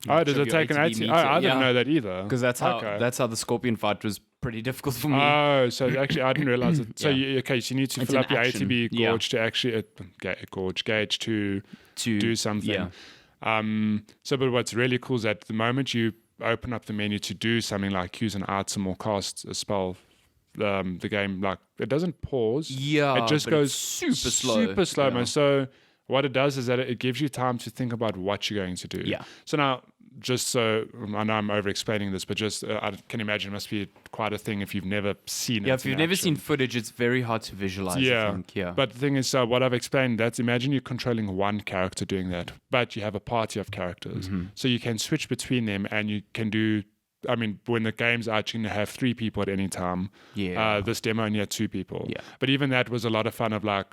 Oh, does it take an ATB? I didn't know that either. Because that's how the Scorpion fight was pretty difficult for me. Oh, so actually I didn't realize it. So you need to fill up your ATB gauge to actually gauge to do something. Yeah. But what's really cool is that the moment you open up the menu to do something like use an item or cast a spell, the game, like, it doesn't pause. Yeah, it just goes super slow. Yeah. So what it does is that it gives you time to think about what you're going to do. Yeah. So now, just so I know I'm over explaining this, but just I can imagine it must be quite a thing if you've never seen it. Yeah, if you've never seen footage, it's very hard to visualize. Yeah. I think. Yeah. But the thing is, what I've explained, that's imagine you're controlling one character doing that, but you have a party of characters. Mm-hmm. So you can switch between them, and you can do. When the game's out, you can have 3 people at any time. Yeah. This demo only had 2 people. Yeah. But even that was a lot of fun of like,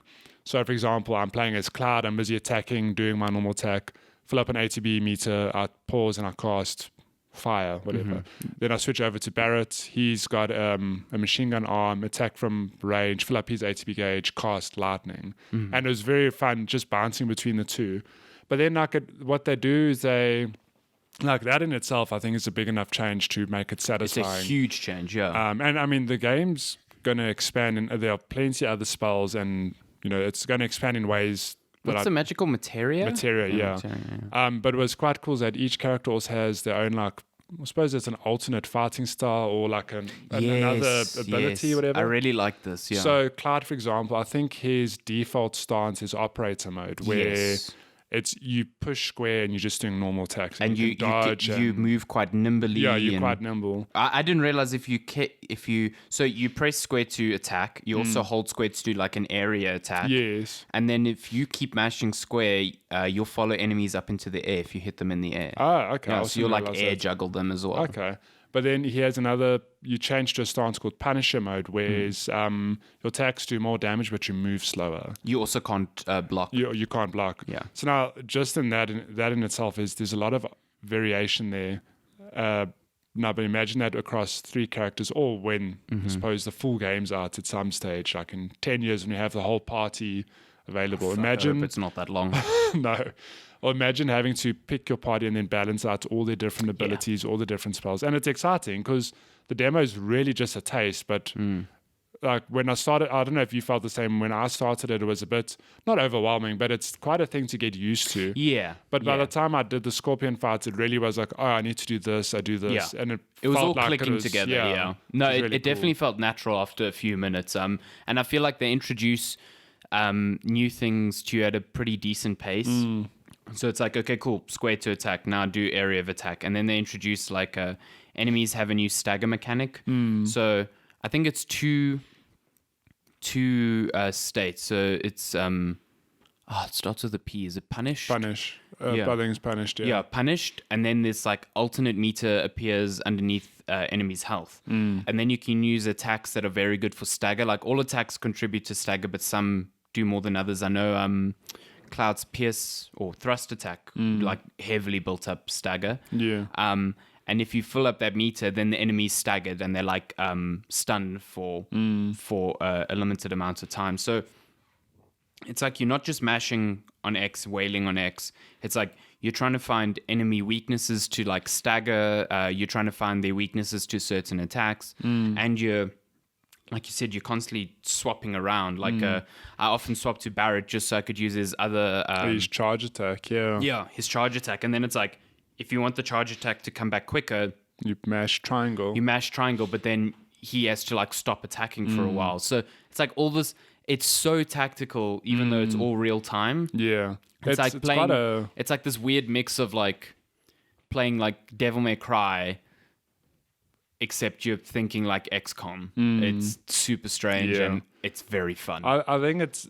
so for example, I'm playing as Cloud, I'm busy attacking, doing my normal attack, fill up an ATB meter, I pause and I cast fire, whatever. Then I switch over to Barrett. He's got a machine gun arm, attack from range, fill up his ATB gauge, cast lightning. And it was very fun just bouncing between the two. But then what they do is like that in itself, I think is a big enough change to make it satisfying. It's a huge change, yeah. And I mean, the game's going to expand, and there are plenty of other spells, and it's going to expand in ways. What's the magical materia? Materia, yeah. Materia, yeah. But what's quite cool is that each character also has their own, like, I suppose it's an alternate fighting style or like another ability, whatever. I really like this, yeah. So Cloud, for example, I think his default stance is operator mode, where it's you push square and you're just doing normal attacks. And you dodge. You move quite nimbly. Yeah, you're quite nimble. I didn't realize if you press square to attack, you also hold square to do like an area attack. Yes. And then if you keep mashing square, you'll follow enemies up into the air if you hit them in the air. Ah, okay. Yeah, so you'll like air juggle them as well. Okay. But then he has you change to a stance called Punisher mode, where your attacks do more damage, but you move slower. You also can't block. You can't block. Yeah. So now, just in that in itself there's a lot of variation there. Now, but imagine that across 3 characters, or when I suppose the full game's out at some stage, like in 10 years when you have the whole party available. Imagine I hope it's not that long. No. Or imagine having to pick your party and then balance out all their different abilities, all the different spells. And it's exciting because the demo is really just a taste. But like when I started, I don't know if you felt the same. When I started it was a bit, not overwhelming, but it's quite a thing to get used to. Yeah. But by the time I did the Scorpion fights, it really was like, oh, I need to do this, I do this. Yeah. And it was felt all like clicking together, yeah. No, really it definitely felt natural after a few minutes. And I feel like they introduce new things to you at a pretty decent pace. So it's like, okay, cool, square to attack, now do area of attack. And then they introduce like enemies have a new stagger mechanic. So I think it's two states. So it's it starts with a P. Is it punished? Punish. I think it's punished, yeah. Yeah, punished. And then this like alternate meter appears underneath enemies' health. And then you can use attacks that are very good for stagger. Like all attacks contribute to stagger, but some do more than others. I know Cloud's pierce or thrust attack like heavily built up stagger. Yeah. And if you fill up that meter, then the enemy's staggered and they're like stunned for a limited amount of time. So it's like you're not just mashing on X, wailing on X. It's like you're trying to find enemy weaknesses to like stagger. You're trying to find their weaknesses to certain attacks, and you're, like you said, you're constantly swapping around. Like I often swap to Barrett just so I could use his other his charge attack, yeah, his charge attack, and then it's like if you want the charge attack to come back quicker, you mash triangle. But then he has to like stop attacking for a while. So it's like all this. It's so tactical, even though it's all real time. Yeah, it's like playing. It's like this weird mix of like playing like Devil May Cry, except you're thinking like XCOM. It's super strange and it's very fun. I think it's.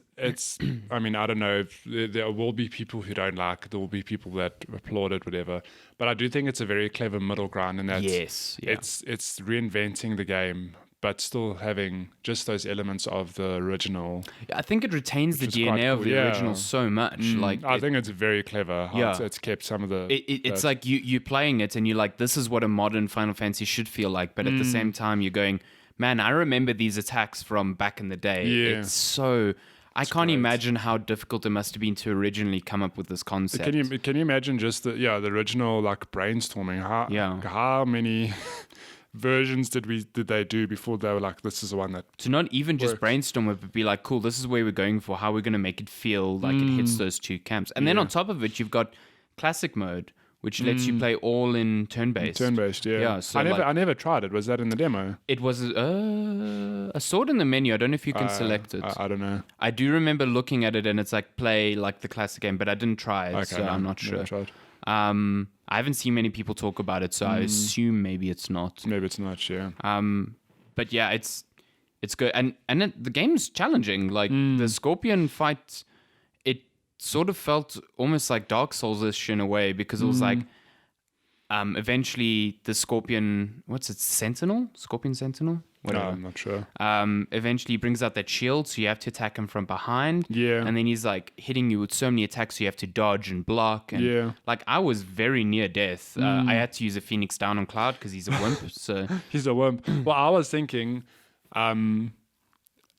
I mean, I don't know if there will be people who don't like it. There will be people that applaud it, whatever. But I do think it's a very clever middle ground, and that it's reinventing the game, but still having just those elements of the original. I think it retains the DNA of the original so much. Like I think it's very clever how it's kept some of the... It's like you're playing it and you're like, this is what a modern Final Fantasy should feel like. But at the same time, you're going, man, I remember these attacks from back in the day. Yeah. It's so... I can't imagine how difficult it must have been to originally come up with this concept. Can you imagine just the original like brainstorming? How many... versions did they do before they were like, this is the one that to not even works. Just brainstorm it, but be like, cool, this is where we're going for, how we're going to make it feel like it hits those two camps. And then on top of it, you've got classic mode, which lets you play all in turn-based. Yeah. So I never tried it. Was that in the demo? It was a sword in the menu. I don't know if you can select it. I don't know. I do remember looking at it and it's like play like the classic game, but I didn't try it, so I'm not sure. I haven't seen many people talk about it, so I assume maybe it's not. Maybe it's not, yeah. But yeah, it's good, and the game's challenging. Like the Scorpion fight, it sort of felt almost like Dark Souls-ish in a way, because it was like eventually the Scorpion, Scorpion Sentinel? No, Whatever. I'm not sure. Eventually he brings out that shield, so you have to attack him from behind. Yeah. And then he's like hitting you with so many attacks, so you have to dodge and block. And Yeah. like I was very near death. I had to use a Phoenix down on Cloud because he's a wimp. So He's a worm. Well, I was thinking,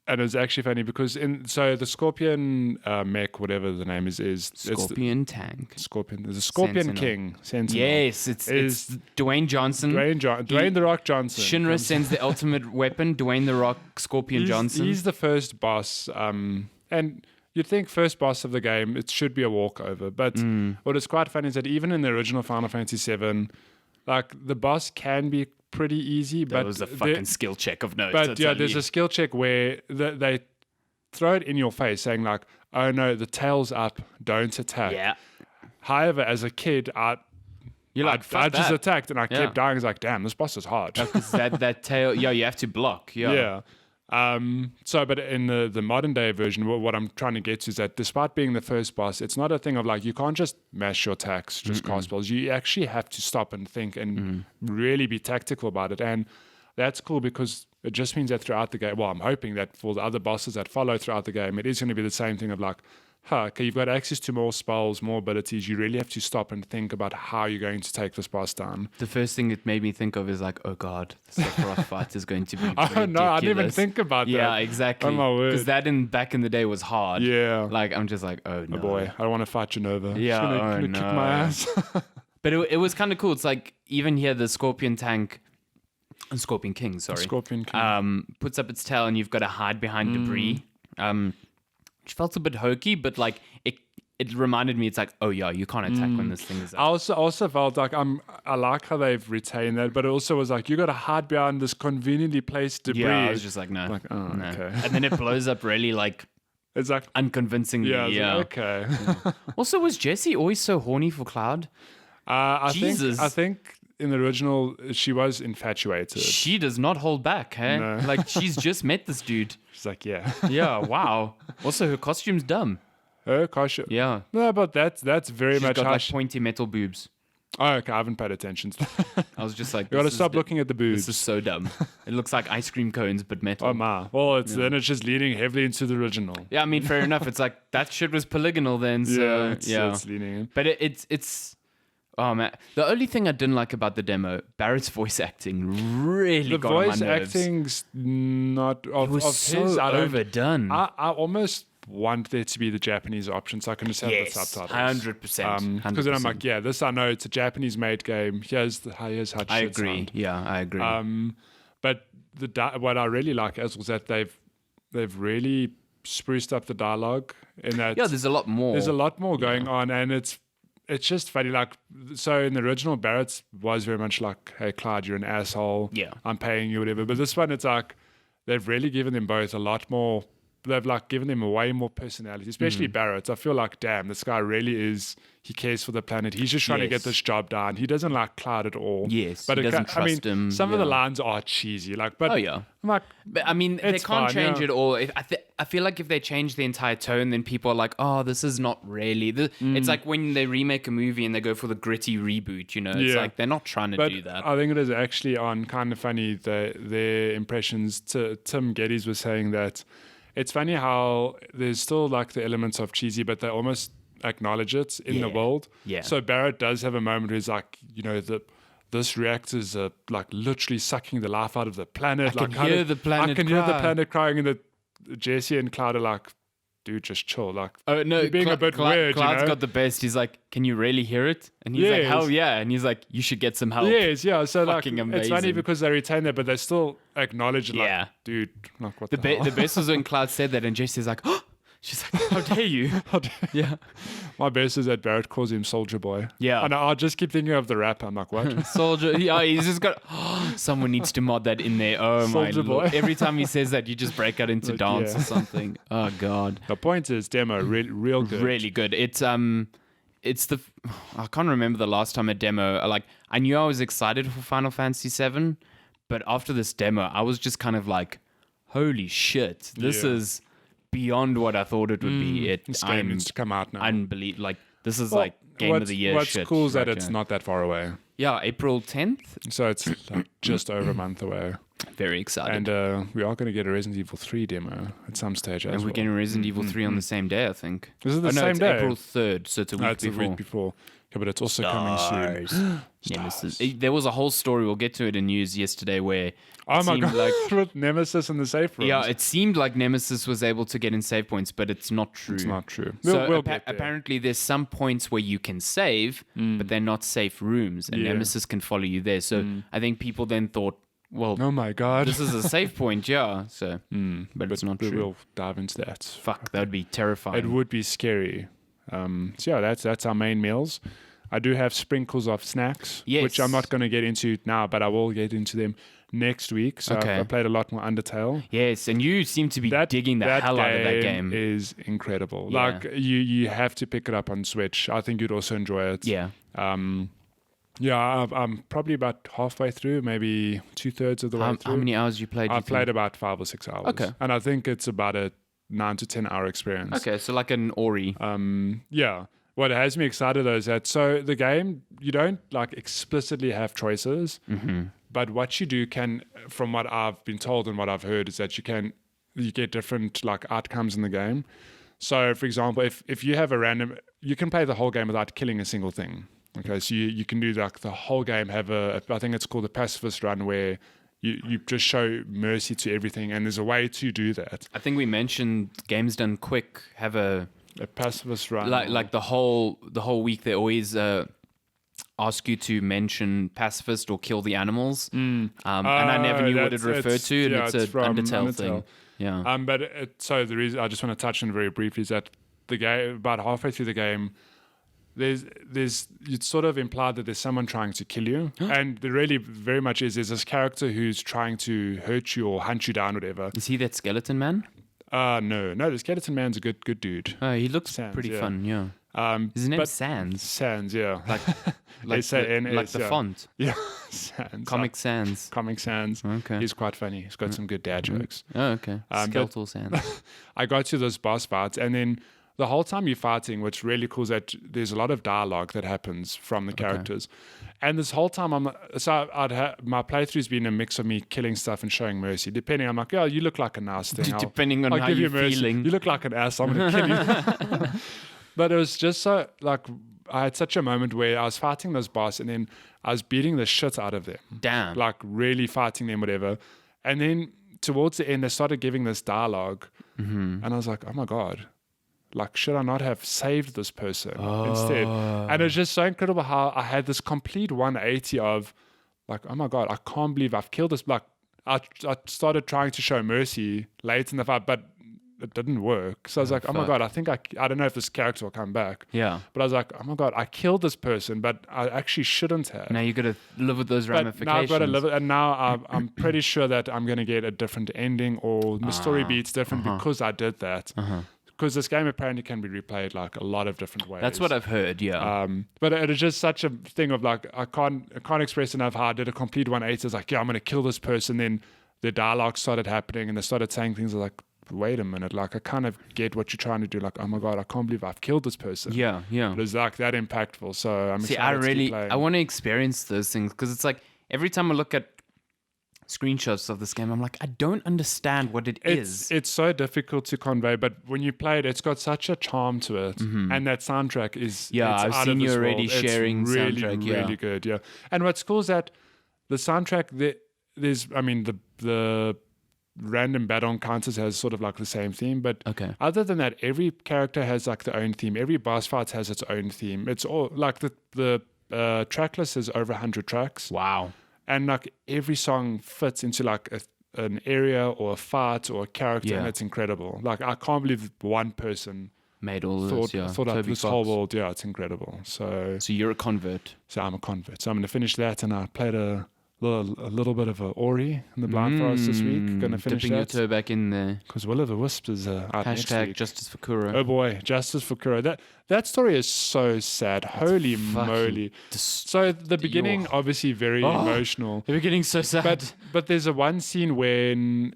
and it's actually funny because the Scorpion mech, whatever the name is Scorpion tank. Scorpion. There's a Scorpion Sentinel. King. Sentinel. Yes, it's Dwayne Johnson. Dwayne the Rock Johnson. Shinra sends the ultimate weapon, Dwayne the Rock Scorpion Johnson. He's the first boss, and you'd think first boss of the game, it should be a walkover. But what is quite funny is that even in the original Final Fantasy VII, like the boss can be pretty easy. That but was a fucking skill check of notes. But yeah, there's a skill check where they throw it in your face, saying like, "Oh no, the tail's up, don't attack." Yeah. However, as a kid, I just attacked and I kept dying. It's like, damn, this boss is hard. Because that tail, you have to block. Yeah. Yeah. But in the modern day version, what I'm trying to get to is that despite being the first boss, it's not a thing of like you can't just mash your attacks, just cast spells. You actually have to stop and think and really be tactical about it. And that's cool because it just means that throughout the game, well, I'm hoping that for the other bosses that follow throughout the game, it is going to be the same thing of like, okay, you've got access to more spells, more abilities. You really have to stop and think about how you're going to take this boss down. The first thing it made me think of is like, oh god, the Sephiroth fight is going to be ridiculous. Oh no, I didn't even think about that. Yeah, exactly. Oh my word. Because that back in the day was hard. Yeah. Like I'm just like, oh no. Oh boy, I don't want to fight Genova. Yeah, She's gonna kick my ass. But it was kind of cool. It's like even here the Scorpion tank, Scorpion King, sorry. Scorpion King. Puts up its tail and you've got to hide behind debris. Which felt a bit hokey, but like it reminded me, it's like, oh yeah, you can't attack when this thing is up. I also felt like I like how they've retained that, but it also was like you got to hide behind this conveniently placed debris. Yeah, I was just like, no. Like, oh, no. okay. And then it blows up really like It's like unconvincingly. yeah, like, okay. Also, was Jessie always so horny for Cloud? Jesus. I think in the original she was infatuated. She does not hold back, hey? No. Like she's just met this dude. She's like, yeah. Yeah, wow. Also, her costume's dumb. Oh gosh. Yeah. No, but that's very She's much got how. like pointy metal boobs. Oh, okay. I haven't paid attention to that. I was just like, You got to stop looking at the boobs. This is so dumb. It looks like ice cream cones, but metal. Oh my. Well, then it's just leaning heavily into the original. Yeah, I mean, fair enough. It's like that shit was polygonal then. So, it's leaning in. But it's. Oh man, the only thing I didn't like about the demo, Barrett's voice acting really got on my nerves. The voice acting's not It was of so his. overdone. I almost want there to be the Japanese option so I can just have the subtitles. 100%. Because then I'm like, yeah, this I know it's a Japanese-made game. Here's how shit I agree. sound. Yeah, I agree. But what I really like as was that they've really spruced up the dialogue in that. Yeah, there's a lot more. There's a lot more going on, and it's just funny. Like, so in the original, Barrett was very much like, hey, Cloud, you're an asshole. Yeah. I'm paying you, whatever. But this one, it's like, they've really given them both a lot more. They've like given them way more personality, especially Barrett. I feel like, damn, this guy really is. He cares for the planet. He's just trying to get this job done. He doesn't like Cloud at all. Yes, but he doesn't trust him. Some of the lines are cheesy. Like, but oh yeah. I'm like, but I mean, they it's can't fine, change yeah. it all. I feel like if they change the entire tone, then people are like, oh, this is not really. It's like when they remake a movie and they go for the gritty reboot, you know? It's like they're not trying to do that. I think it is actually on kind of funny, their impressions. Tim Geddes was saying that it's funny how there's still like the elements of cheesy, but they almost acknowledge it in the world. Yeah. So Barrett does have a moment where he's like, you know, this reactor's like literally sucking the life out of the planet. I can hear the planet crying, and the Jesse and Cloud are like, dude, just chill. Like, oh no, you're being a bit weird. Cloud's you know? got the best. He's like, can you really hear it? And he's like, hell yeah. And he's like, you should get some help. Yes, yeah. So like, Fucking it's funny amazing. because they retain that, but they still acknowledge it. Like, dude, like what the hell? The best was when Cloud said that, and Jesse's like, oh. She's like, how dare you? Yeah. My best is that Barrett calls him Soldier Boy. Yeah. And I just keep thinking of the rap. I'm like, what? Soldier. Yeah, he's just got. Someone needs to mod that in there. Oh Soldier my Lord. Boy. Every time he says that, you just break out into Like, dance or something. Oh God. The point is, demo real good. Really good. It's the. I can't remember the last time a demo. I knew I was excited for Final Fantasy VII, but after this demo, I was just kind of like, holy shit, this is beyond what I thought it would be. This game needs to come out now. Unbelievable. Like this is like game of the year what's shit. cool is that right it's here. not that far away. Yeah, April 10th. So it's like just over a month away. Very excited. And we are going to get a Resident Evil 3 demo at some stage as And we're well. getting Resident Evil 3 on the same day, I think. Is it the same it's day? April 3rd, so it's a week It's before. a week before. Yeah, but it's also coming soon. Nemesis. There was a whole story, we'll get to it in news yesterday, where Oh it my seemed god, like with Nemesis in the safe rooms. yeah, it seemed like Nemesis was able to get in save points, but it's not true. It's not true. So We'll get there. apparently there's some points where you can save, but they're not safe rooms, and Yeah. Nemesis can follow you there. So I think people then thought, well, Oh my god. this is a save point, yeah. So, but it's not we true. will dive into that. Fuck, that would be terrifying. It would be scary. So yeah, that's our main meals. I do have sprinkles of snacks, Yes. which I'm not going to get into now, but I will get into them next week. So Okay. I played a lot more Undertale. Yes, and you seem to be digging the hell out of that game. Is incredible. Yeah. Like you have to pick it up on Switch. I think you'd also enjoy it. Yeah. Yeah, I'm probably about halfway through, maybe 2/3 of the way How through. many hours you played? I've played about 5 or 6 hours. Okay. And I think it's about a 9 to 10 hour experience. Okay, so like an Ori. Yeah. What has me excited though is that so the game, you don't like explicitly have choices, but what you do can, from what I've been told and what I've heard, is that you get different like outcomes in the game. So for example, if you have you can play the whole game without killing a single thing. Okay, so you can do like the whole game, have I think it's called the pacifist run, where you just show mercy to everything, and there's a way to do that. I think we mentioned games done quick have a pacifist run. like the whole week they always ask you to mention pacifist or kill the animals. And I never knew what it referred to, and it's from Undertale thing. Yeah. But so the reason I just want to touch on very briefly is that the game, about halfway through the game, there's it's sort of implied that there's someone trying to kill you, and there really very much is. There's this character who's trying to hurt you or hunt you down, whatever. Is he that skeleton man? No, the skeleton man's a good dude. Oh, he looks Sans, pretty yeah. fun. Yeah. His but name's Sans. Sans, yeah, Like S-A-N-S, like the yeah. font. Yeah, Sans. Comic Sans. Comic Sans. Okay. He's quite funny. He's got some good dad jokes. Oh, okay. but- Skeletal Sans. I got to those boss fights, and then the whole time you're fighting, what's really cool is that there's a lot of dialogue that happens from the characters. And this whole time, my playthrough's been a mix of me killing stuff and showing mercy. Depending, I'm like, oh, you look like a nice thing. Depending on I'll how give you're you mercy. feeling. You look like an ass. I'm going to kill you. But it was just so, like, I had such a moment where I was fighting those boss, and then I was beating the shit out of them. Damn. Like, really fighting them, whatever. And then towards the end, they started giving this dialogue. And I was like, oh my God. Like, should I not have saved this person instead? And it was just so incredible how I had this complete 180 of, like, oh my God, I can't believe I've killed this. Like, I started trying to show mercy late in the fight, but it didn't work. So I was like, oh my God, I think I don't know if this character will come back. Yeah. But I was like, oh my God, I killed this person, but I actually shouldn't have. Now you got to live with those But ramifications. now I've got to live it, and now I'm pretty sure that I'm going to get a different ending, or the story beats different because I did that. Because this game apparently can be replayed like a lot of different ways. That's what I've heard. Yeah. But it is just such a thing of like I can't express enough how I did a complete 180. It's like, yeah, I'm going to kill this person. Then the dialogue started happening, and they started saying things like, wait a minute, like I kind of get what you're trying to do. Like, oh my God, I can't believe I've killed this person. Yeah. It was like that impactful. So I'm See, excited to keep playing. I want to experience those things, because it's like every time I look at screenshots of this game, I'm like, I don't understand what it is. It's so difficult to convey, but when you play it, it's got such a charm to it, and that soundtrack is it's I've out seen of you this already world. sharing it's really, soundtrack. really good. Yeah, and what's cool is that the soundtrack there's the random battle encounters has sort of like the same theme, but Okay. other than that, every character has like their own theme. Every boss fight has its own theme. It's all like the track list is over 100 tracks. Wow. And like every song fits into like an area or a fight or a character, and it's incredible. Like I can't believe one person Made all of this. Yeah. thought up Toby this Fox. whole world. Yeah, it's incredible. So So you're a convert. I'm a convert. So I'm going to finish that, and I played a little bit of a Ori in the Blind Forest this week. Going to finish Dipping your that toe back in there. because Will of the Wisps is out next Hashtag week. justice for Kuro. Oh boy, justice for Kuro. That story is so sad. Holy moly! So the beginning, obviously, very emotional. You're getting so sad. But there's a one scene when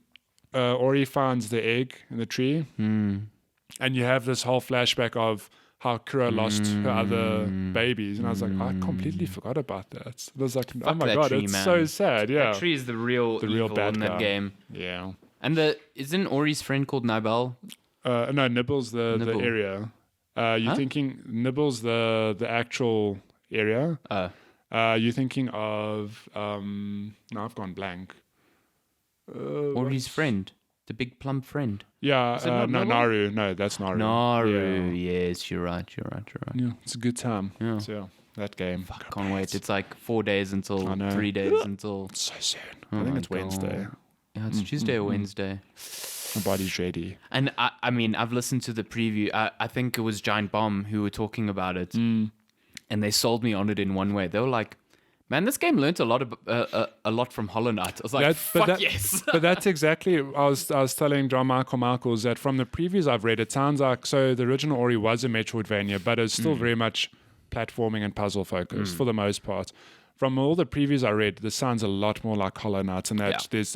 Ori finds the egg in the tree, and you have this whole flashback of how Kira lost her other babies, and I was like, I completely forgot about that. And I was like, oh my that god, tree, it's man. so sad. Yeah, That tree is the real evil bad in that guy. game. Yeah. And isn't Ori's friend called Nibel? No, Nibble's the Nibble. area. You're thinking Nibble's the actual area. You're thinking of no, I've gone blank. Ori's friend, the big plump friend. Yeah, it not no, Nibble? Naru. No, that's Naru. Naru, Yeah. yes, you're right. Yeah, it's a good time. Yeah. So, yeah, that game. Fuck, can't wait. It's like 4 days until I know. 3 days until. So soon. Oh I think my it's Wednesday. God. Yeah, it's Tuesday or Wednesday. My body's ready. And I mean, I've listened to the preview. I think it was Giant Bomb who were talking about it, and they sold me on it in one way. They were like, "Man, this game learnt a lot from Hollow Knight." I was like, yes. But that's exactly. I was telling John Michaels that from the previews I've read, it sounds like the original Ori was a Metroidvania, but it's still very much platforming and puzzle focused for the most part. From all the previews I read, this sounds a lot more like Hollow Knight, and that there's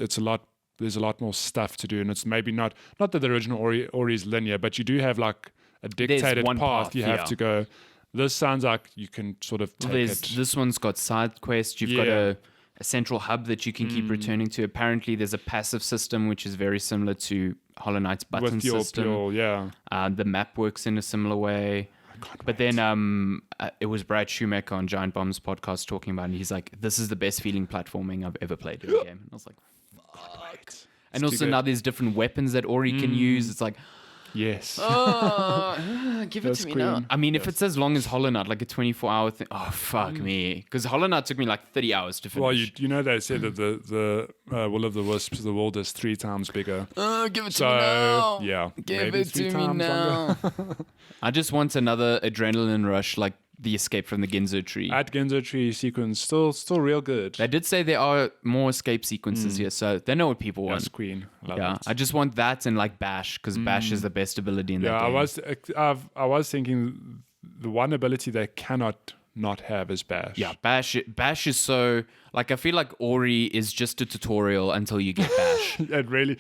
a lot more stuff to do, and it's maybe not that the original Ori is linear, but you do have like a dictated one path you have to go. This sounds like you can sort of take it. This one's got side quests. You've got a central hub that you can keep returning to. Apparently, there's a passive system which is very similar to Hollow Knight's button system. The map works in a similar way. But then it was Brad Shoemaker on Giant Bomb's podcast talking about it. And he's like, this is the best feeling platforming I've ever played in a game. And I was like, fuck. And also now there's different weapons that Ori can use. It's like, yes. Give it to me now. I mean, if it's as long as Hollow Knight, like a 24-hour thing, oh, fuck me. Because Hollow Knight took me like 30 hours to finish. Well, you know they said that the Will of the Wisps, the world is 3 times bigger. Give it to me now. Yeah. Give it to me now. I just want another adrenaline rush like the escape from the Ginzo tree. At Ginzo tree sequence, still real good. They did say there are more escape sequences here, so they know what people want. Yes, Queen. Love Yeah, it. I just want that and like Bash, because Bash is the best ability in that game. I was thinking the one ability they cannot not have is Bash. Yeah, Bash is so like I feel like Ori is just a tutorial until you get Bash. It really,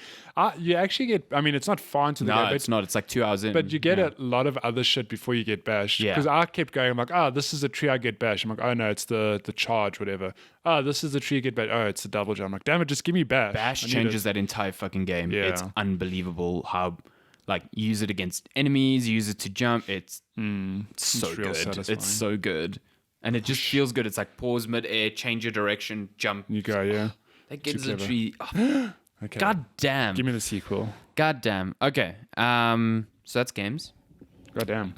you actually get. I mean, it's not fine to the game. No, it's not. It's like 2 hours in. But you get a lot of other shit before you get Bash. Yeah. Because I kept going. I'm like, this is the tree I get Bash. I'm like, oh no, it's the charge, whatever. This is the tree you get Bash. Oh, it's the double jump. I'm like, damn it, just give me Bash. Bash changes that entire fucking game. Yeah. It's unbelievable how. Like, use it against enemies, use it to jump. It's so real good. satisfying. It's so good. And it just feels good. It's like pause mid-air, change your direction, jump. You go, yeah. That gives a clever. tree. Oh, Okay. God damn. Give me the sequel. God damn. Okay. So that's games. God damn.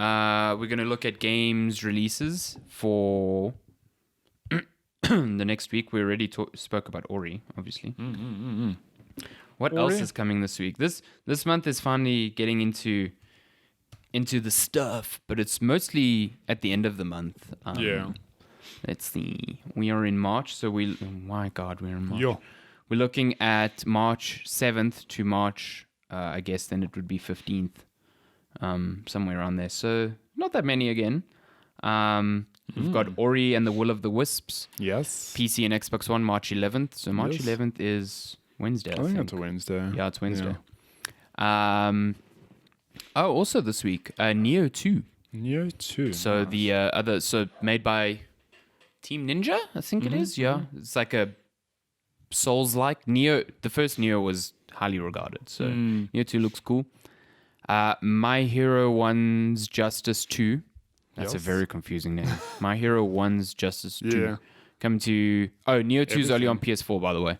We're going to look at games releases for the next week. We already spoke about Ori, obviously. What Ori? else is coming this week? This month is finally getting into the stuff, but it's mostly at the end of the month. Let's see. We are in March, so my God, we're in March. Yo. We're looking at March 7th to March, I guess then it would be 15th, somewhere around there. So not that many again. We've got Ori and the Will of the Wisps. Yes. PC and Xbox One, March 11th. So March Yes. 11th is Wednesday, I think. it's a Wednesday. Yeah, it's Wednesday. Also this week, Neo 2. Neo 2. So nice. the made by Team Ninja, I think it is. Yeah, it's like a Souls-like. Neo, the first Neo was highly regarded. So Neo 2 looks cool. My Hero 1's Justice 2. That's a Yes. very confusing name. My Hero 1's Justice 2. Yeah. Come to Neo 2 is only on PS4, by the way.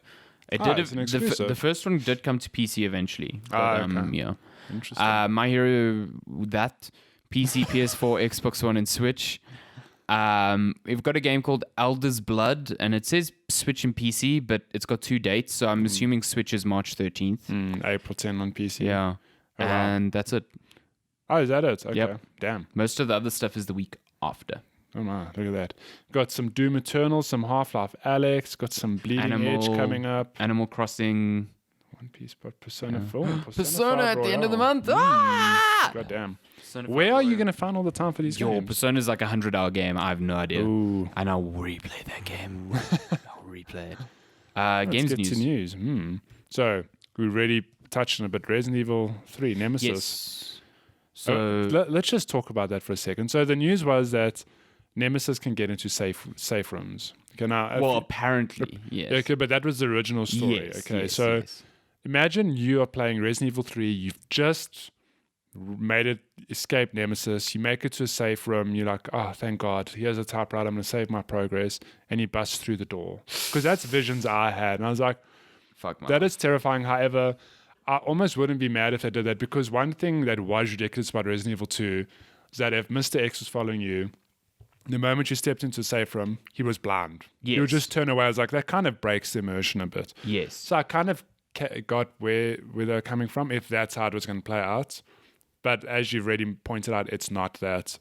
It's an exclusive. The first one did come to PC eventually. But, okay. Yeah. Interesting. My Hero, that PC, PS4, Xbox One, and Switch. We've got a game called Elder's Blood, and it says Switch and PC, but it's got 2 dates, so I'm assuming Switch is March 13th. April 10 on PC. Yeah. Oh, wow. And that's it. Oh, is that it? Okay. Yep. Damn. Most of the other stuff is the week after. Oh my, look at that. Got some Doom Eternal, some Half-Life Alyx, got some Bleeding Edge coming up. Animal Crossing. One Piece, but Persona 4. Persona 5 at the end of the Royale. month. Ah! God damn. Persona Where 5 are you Royale. going to find all the time for these games? Persona's like a 100-hour game. I have no idea. Ooh. And I'll replay that game. I'll replay it. Let's Games get news. to news. So, we already touched on it, but Resident Evil 3, Nemesis. Yes. So let's just talk about that for a second. So the news was that Nemesis can get into safe rooms. Okay, now well, apparently, yes. Okay, but that was the original story. Yes, Okay, yes, so yes. imagine you are playing Resident Evil 3. You've just made it escape Nemesis. You make it to a safe room. You're like, oh, thank God. Here's a typewriter. I'm going to save my progress. And you bust through the door. Because that's visions I had. And I was like, Fuck my that life. is terrifying. However, I almost wouldn't be mad if they did that, because one thing that was ridiculous about Resident Evil 2 is that if Mr. X was following you, the moment you stepped into a safe room, he was blind. Yes. You would just turn away. I was like, that kind of breaks the immersion a bit. Yes. So I kind of got where they're coming from, if that's how it was going to play out. But as you've already pointed out, it's not that.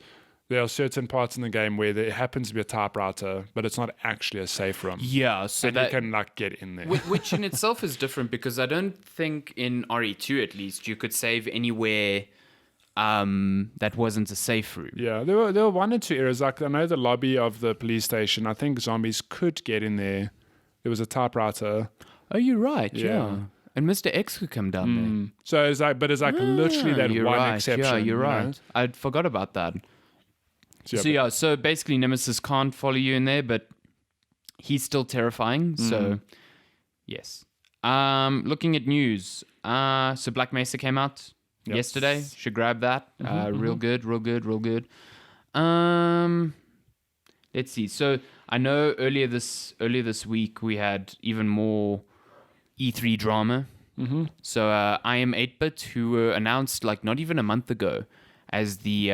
There are certain parts in the game where there happens to be a typewriter, but it's not actually a safe room. Yeah, so And that you can like get in there. which in itself is different, because I don't think in RE2 at least you could save anywhere that wasn't a safe room. Yeah, there were one or two areas. Like I know the lobby of the police station, I think zombies could get in there. There was a typewriter. Oh, you're right. Yeah. Yeah. And Mr. X could come down there. So it's like, but it's like literally that You're one right. exception. Yeah, you're you know? right. I forgot about that. So basically Nemesis can't follow you in there, but he's still terrifying. So yes. Looking at news. So Black Mesa came out yesterday. Should grab that. Real good. Let's see. So I know earlier this week we had even more E3 drama. So I Am 8-Bit, who were announced like not even a month ago as the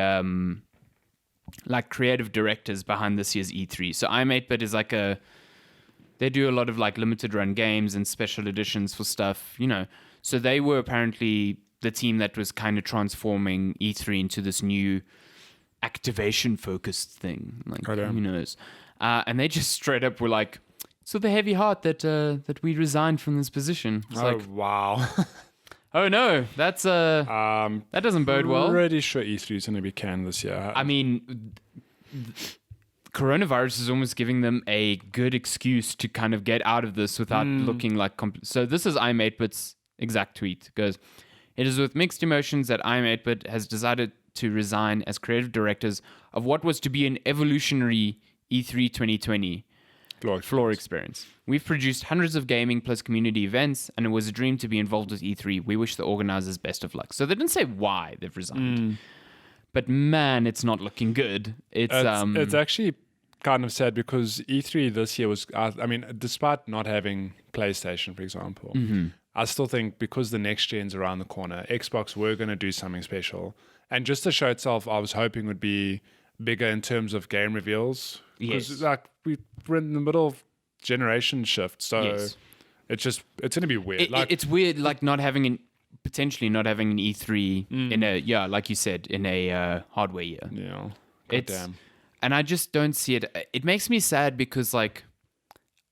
like creative directors behind this year's E3. So I Am 8-Bit is like they do a lot of like limited run games and special editions for stuff, you know. So they were apparently the team that was kind of transforming E3 into this new activation focused thing. Like, who knows? And they just straight up were like, so the heavy heart that we resigned from this position. It's like, wow. oh no, that's that doesn't bode well. Pretty sure E3 is going to be canned this year. I mean, coronavirus is almost giving them a good excuse to kind of get out of this without looking like... So this is I Am 8-Bit's exact tweet. It goes, it is with mixed emotions that I Am 8-Bit has decided to resign as creative directors of what was to be an evolutionary E3 2020 floor experience. We've produced hundreds of gaming plus community events, and it was a dream to be involved with E3. We wish the organizers best of luck. So they didn't say why they've resigned. But man, it's not looking good. It's actually kind of sad, because E3 this year was, I mean, despite not having PlayStation, for example, I still think because the next gen's around the corner, Xbox were going to do something special. And just the show itself, I was hoping would be bigger in terms of game reveals. Because like we're in the middle of generation shift, so it's going to be weird. It's weird, like potentially not having an E3 in a like you said, in a hardware year. Yeah, damn. And I just don't see it. It makes me sad because like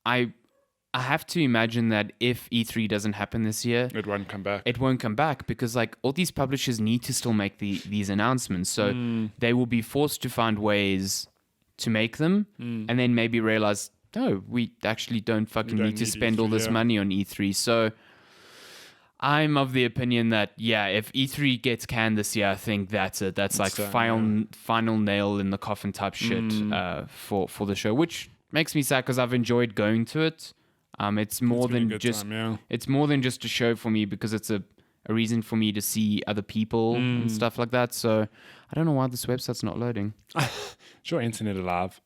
I have to imagine that if E3 doesn't happen this year, it won't come back. It won't come back because like all these publishers need to still make these announcements, so they will be forced to find ways to make them, and then maybe realize, no, we actually don't fucking need to spend E3, all this money on E3. So I'm of the opinion that if E3 gets canned this year, I think that's it. That's like final nail in the coffin type shit for the show, which makes me sad because I've enjoyed going to it. It's more than just it's more than just a show for me, because it's a reason for me to see other people and stuff like that. So I don't know why this website's not loading. Is your internet alive?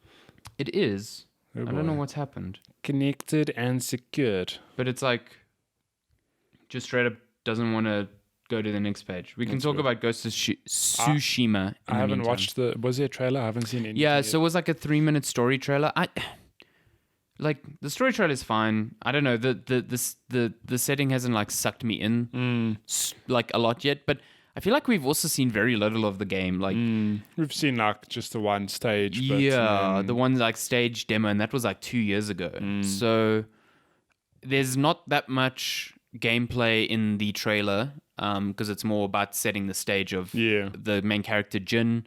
It is. I don't know what's happened. Connected and secured. But it's like just straight up doesn't want to go to the next page. We can talk about Ghost of Tsushima. I haven't watched was there a trailer? I haven't seen anything. Yeah, so it was like a 3-minute story trailer. Like the story trailer is fine. I don't know, the setting hasn't like sucked me in like a lot yet, but I feel like we've also seen very little of the game. Like we've seen like just the one stage. But, the one like stage demo, and that was like 2 years ago. So there's not that much gameplay in the trailer because it's more about setting the stage of the main character Jin,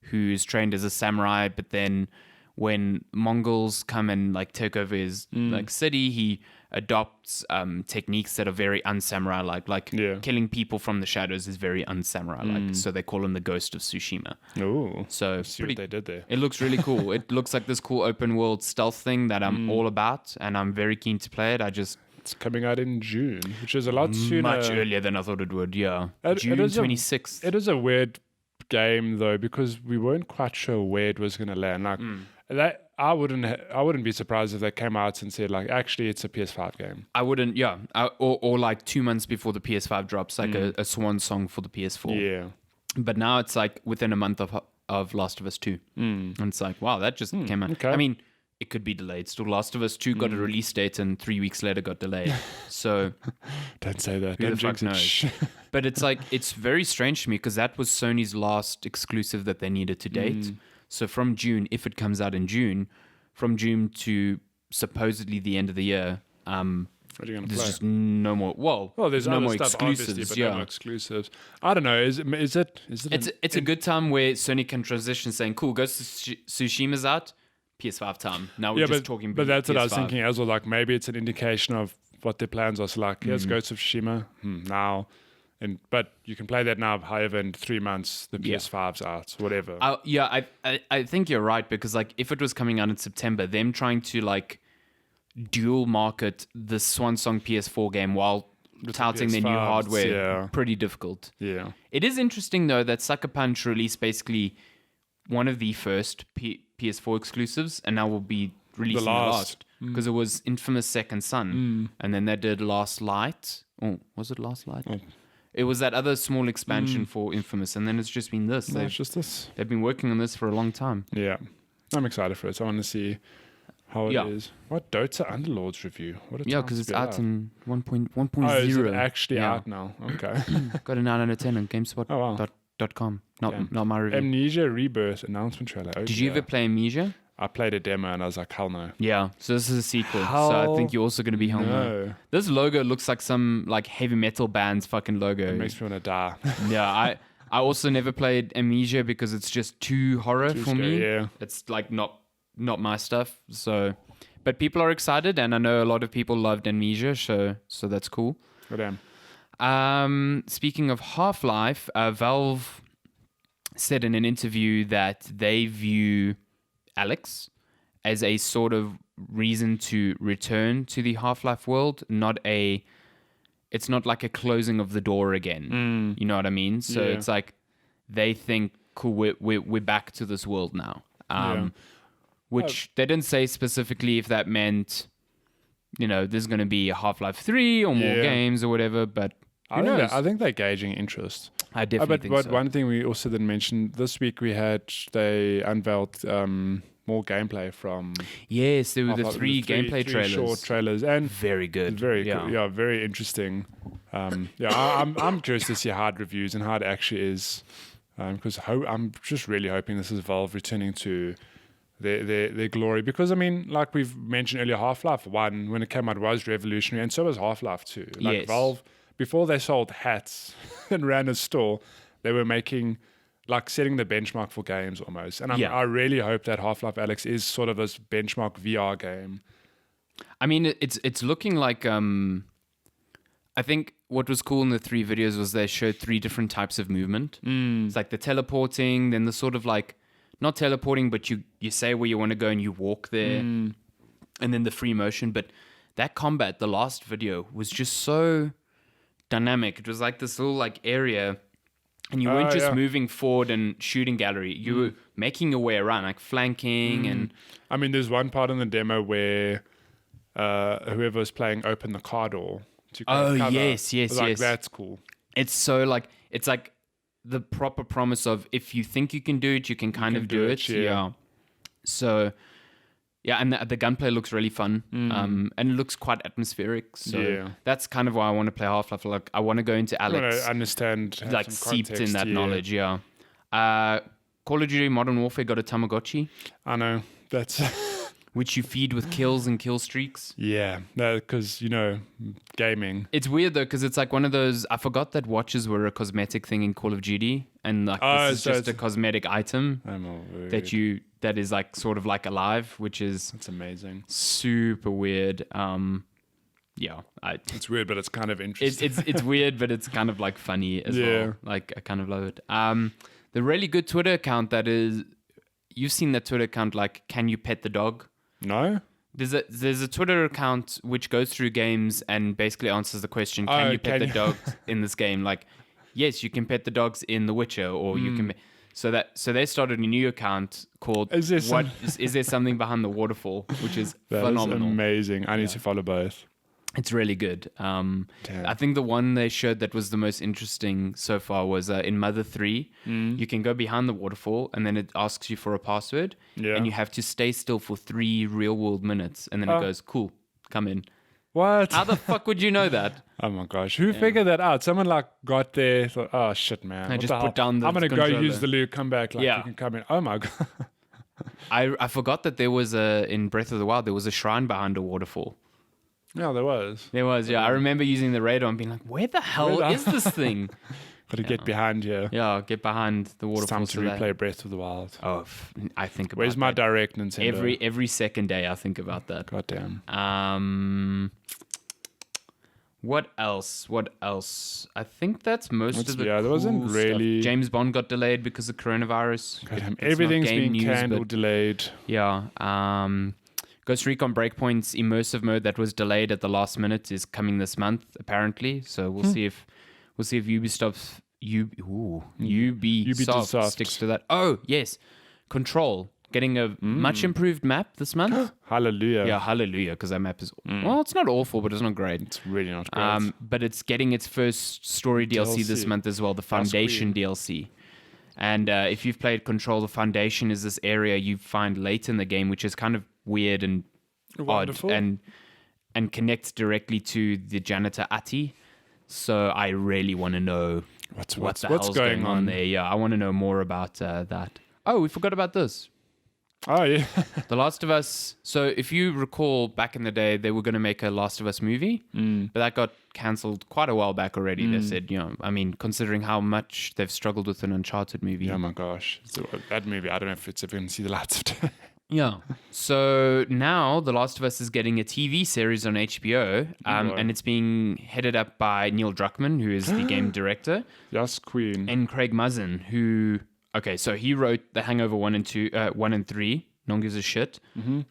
who's trained as a samurai, but then when Mongols come and like take over his like city, he adopts techniques that are very unsamurai-like. Like killing people from the shadows is very unsamurai-like. So they call him the Ghost of Tsushima. Oh, so see what they did there. It looks really cool. It looks like this cool open world stealth thing that I'm all about, and I'm very keen to play it. It's coming out in June, which is a lot sooner. Much earlier than I thought it would, yeah. June 26th. It is a weird game though, because we weren't quite sure where it was going to land. Like I wouldn't be surprised if they came out and said like, actually, it's a PS5 game. I wouldn't, yeah. Or like 2 months before the PS5 drops, like a swan song for the PS4. Yeah. But now it's like within a month of Last of Us 2. And it's like, wow, that just came out. Okay. I mean, it could be delayed still. Last of Us 2 got a release date and 3 weeks later got delayed. So don't say that. Who Don't the fuck knows? But it's like, it's very strange to me because that was Sony's last exclusive that they needed to date. So from June, if it comes out in June, from June to supposedly the end of the year, what are you going to play? there's just no more. Well, there's no other more stuff, exclusives. but Yeah, no more exclusives. I don't know. Is it? it's a good time where Sony can transition, saying, "Cool, Ghost of Tsushima's out, PS5 time." Now we're just talking. But that's PS5. what I was thinking as well. Like maybe it's an indication of what their plans are. So like, here's Ghost of Tsushima now. But you can play that now. However, in 3 months, the PS5's out, whatever. I think you're right because like if it was coming out in September, them trying to like dual market the Swan Song PS4 game while touting their new hardware, pretty difficult. Yeah. It is interesting though that Sucker Punch released basically one of the first PS4 exclusives, and now will be releasing the last because it was Infamous Second Son, and then they did Last Light. Oh, was it Last Light? Oh. It was that other small expansion for Infamous, and then it's just been this. It's just this. They've been working on this for a long time. Yeah. I'm excited for it. So I want to see how it is. What Dota Underlords review? What a because it's out in 1.0. Oh, is it actually out now? Okay. Got a 9 out of 10 on GameSpot.com. Not my review. Amnesia Rebirth announcement trailer. Oh, Did you ever play Amnesia? I played a demo and I was like, hell no. Yeah, so this is a sequel. So I think you're also going to be hell no. This logo looks like some like heavy metal band's fucking logo. It makes me want to die. Yeah, I also never played Amnesia because it's just too horror for me. Yeah. It's like not my stuff. So, but people are excited, and I know a lot of people loved Amnesia, so that's cool. Good damn. Speaking of Half-Life, Valve said in an interview that they view Alex as a sort of reason to return to the Half-Life world, it's not like a closing of the door again. You know what I mean? So it's like they think, cool, we're back to this world now. Which they didn't say specifically if that meant, there's going to be a Half-Life 3 or more games or whatever, but who knows? I think they're gauging interest. I definitely think so. But one thing we also didn't mention, this week they unveiled more gameplay from... Yes, there were the three gameplay trailers. Short trailers. And very good. Very cool. Yeah, very interesting. I'm curious to see how it reviews and how it actually is. Because I'm just really hoping this is Valve returning to their glory. Because, I mean, like we've mentioned earlier, Half-Life 1, when it came out, was revolutionary. And so was Half-Life 2. Like Valve... Before they sold hats and ran a store, they were making, like, setting the benchmark for games almost. And I really hope that Half-Life Alyx is sort of this benchmark VR game. I mean, it's looking like, I think what was cool in the 3 videos was they showed 3 different types of movement. It's like the teleporting, then the sort of like, not teleporting, but you say where you want to go and you walk there. And then the free motion. But that combat, the last video, was just so... dynamic. It was like this little like area, and you weren't just moving forward and shooting gallery. You were making your way around, like flanking. And I mean, there's one part in the demo where whoever was playing opened the car door to cover. Yes. That's cool. It's so like it's like the proper promise of if you think you can do it, you can kind of do it. Yeah. So. Yeah, and the gunplay looks really fun, and it looks quite atmospheric. So that's kind of why I want to play Half-Life. Like, I want to go into Alex. I want to understand, like seeped in that knowledge. Yeah. Call of Duty Modern Warfare got a Tamagotchi. I know that's which you feed with kills and kill streaks. Yeah, because gaming. It's weird though, because it's like one of those. I forgot that watches were a cosmetic thing in Call of Duty, and like this is just a cosmetic item that is like sort of like alive, which is that's amazing, super weird. yeah, It's weird, but it's kind of interesting. it's weird, but it's kind of like funny as well. Like I kind of love it. The really good Twitter account that is, you've seen that Twitter account, like, can you pet the dog? No? There's a Twitter account which goes through games and basically answers the question, can you pet the dog in this game? Like, yes, you can pet the dogs in The Witcher, or you can. So they started a new account called is there something behind the waterfall, which is phenomenal. Is amazing. I need to follow both. It's really good. I think the one they showed that was the most interesting so far was in Mother 3. You can go behind the waterfall and then it asks you for a password and you have to stay still for 3 real world minutes and then it goes, cool, come in. What? How the fuck would you know that? Oh my gosh. Who figured that out? Someone like got there, thought, oh shit, man. I just put down the I'm going to go controller. use the loo, come back, like you can come in. Oh my God. I forgot that there was in Breath of the Wild, there was a shrine behind a waterfall. Yeah, there was. There was, yeah. I remember using the radar and being like, where the hell is this thing? Got to get behind here. Yeah, get behind the waterfall. It's time to replay Breath of the Wild. Oh, I think about Where's my direct Nintendo? Every second day I think about that. Goddamn. What else? I think that's most of the there wasn't really... stuff. James Bond got delayed because of coronavirus. Goddamn, everything's been canned or delayed. Yeah. Ghost Recon Breakpoint's immersive mode that was delayed at the last minute is coming this month, apparently. So we'll see if Ubisoft sticks to that. Oh yes, Control getting a much improved map this month. Hallelujah. Yeah, hallelujah, because that map is well, it's not awful, but it's not great. It's really not great. But it's getting its first story DLC this month as well, the Foundation DLC. And if you've played Control, the Foundation is this area you find late in the game, which is kind of weird and wonderful. Odd and connects directly to the janitor Ati. So I really want to know what's going on there. Yeah, I want to know more about that. Oh, we forgot about this. Oh, yeah. The Last of Us. So if you recall, back in the day, they were going to make a Last of Us movie, but that got cancelled quite a while back already. They said, considering how much they've struggled with an Uncharted movie. Oh my gosh. So that movie, I don't know if it's ever going to see the lights of day. Yeah. So now The Last of Us is getting a TV series on HBO, and it's being headed up by Neil Druckmann, who is the game director. Yes, Queen. And Craig Mazin, who... Okay, so he wrote The Hangover 1 and 3. No one gives a shit. Mm-hmm.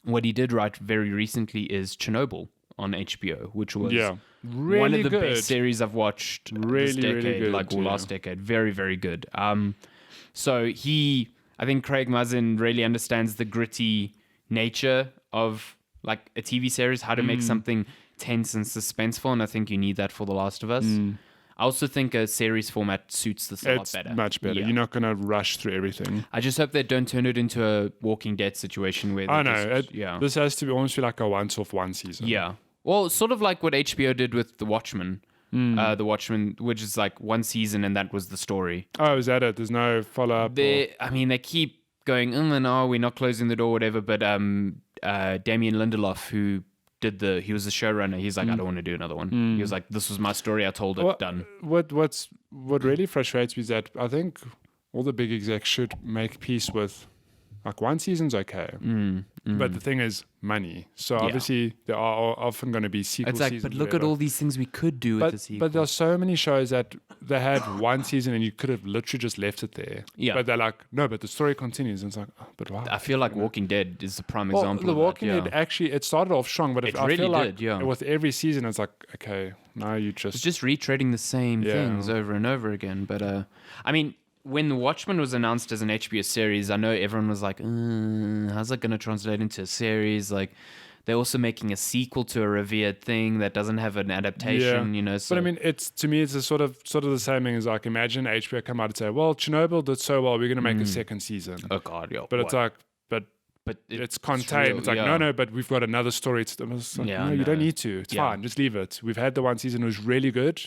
What he did write very recently is Chernobyl on HBO, which was really one of the good. best series I've watched this decade, really good, last decade. Very, very good. So I think Craig Mazin really understands the gritty nature of like a TV series, how to make something tense and suspenseful, and I think you need that for The Last of Us. I also think a series format suits this a lot better. It's much better. Yeah. You're not going to rush through everything. I just hope they don't turn it into a Walking Dead situation where This has to be almost like a once-off one season. Yeah. Well, sort of like what HBO did with The Watchmen. The Watchmen, which is like one season and that was the story. Oh, is that it? There's no follow-up? They keep going, no, we're not closing the door, whatever. But Damien Lindelof, who he was the showrunner, he's like, I don't want to do another one. He was like, this was my story, I told it, done. What really frustrates me is that I think all the big execs should make peace with, like, one season's okay. But the thing is money. So obviously there are often going to be sequel seasons. But look at all these things we could do with the sequel. But there's so many shows that they had one season and you could have literally just left it there. Yeah. But they're like, no, but the story continues. And it's like, oh, but wow. I feel like Walking Dead is the prime example The of Walking that. Dead actually, it started off strong, but it I really feel like did, with every season, it's like, okay, now you It's just retreading the same things over and over again. But I mean, when The Watchmen was announced as an HBO series, I know everyone was like, how's that going to translate into a series? Like, they're also making a sequel to a revered thing that doesn't have an adaptation, So. But I mean, to me, it's a sort of the same thing as like, imagine HBO come out and say, well, Chernobyl did so well, we're going to make a second season. Oh God, yeah. But it's like, but it's contained. Real, it's like, no, but we've got another story. You don't need to. It's fine. Just leave it. We've had the one season, it was really good.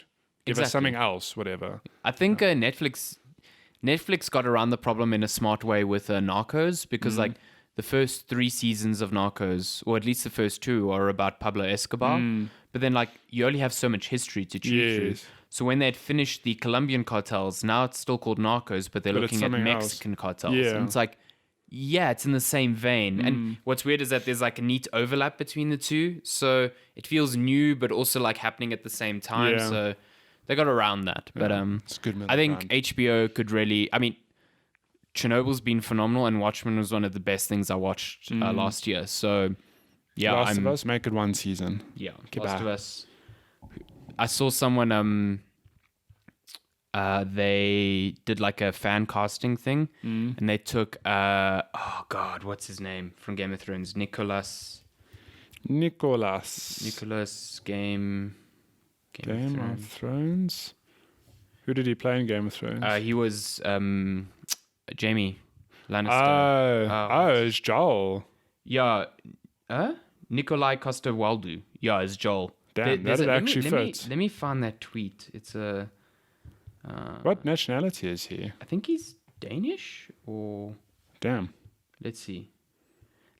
Give us something else, whatever. I think Netflix got around the problem in a smart way with Narcos, because like the first 3 seasons of Narcos, or at least the first 2, are about Pablo Escobar. But then like you only have so much history to chew through. So when they'd finished the Colombian cartels, now it's still called Narcos, but they're looking at Mexican cartels. And it's like, Yeah, it's in the same vein. And what's weird is that there's like a neat overlap between the two. So it feels new, but also like happening at the same time. Yeah. So they got around that. But It's a good middle I think ground. HBO could really, I mean, Chernobyl's been phenomenal, and Watchmen was one of the best things I watched last year. So yeah, Last of Us, make it one season. Yeah, Get Last back. of Us. I saw someone they did like a fan casting thing, and they took oh god, what's his name from Game of Thrones? Nicholas Game of Thrones. Who did he play in Game of Thrones? He was Jamie Lannister. It's Joel. Yeah, Nikolai Coster-Waldau. Yeah, it's Joel. Damn, There's that a- actually let me- fits. Let me find that tweet. It's a. What nationality is he? I think he's Danish, or Damn. let's see.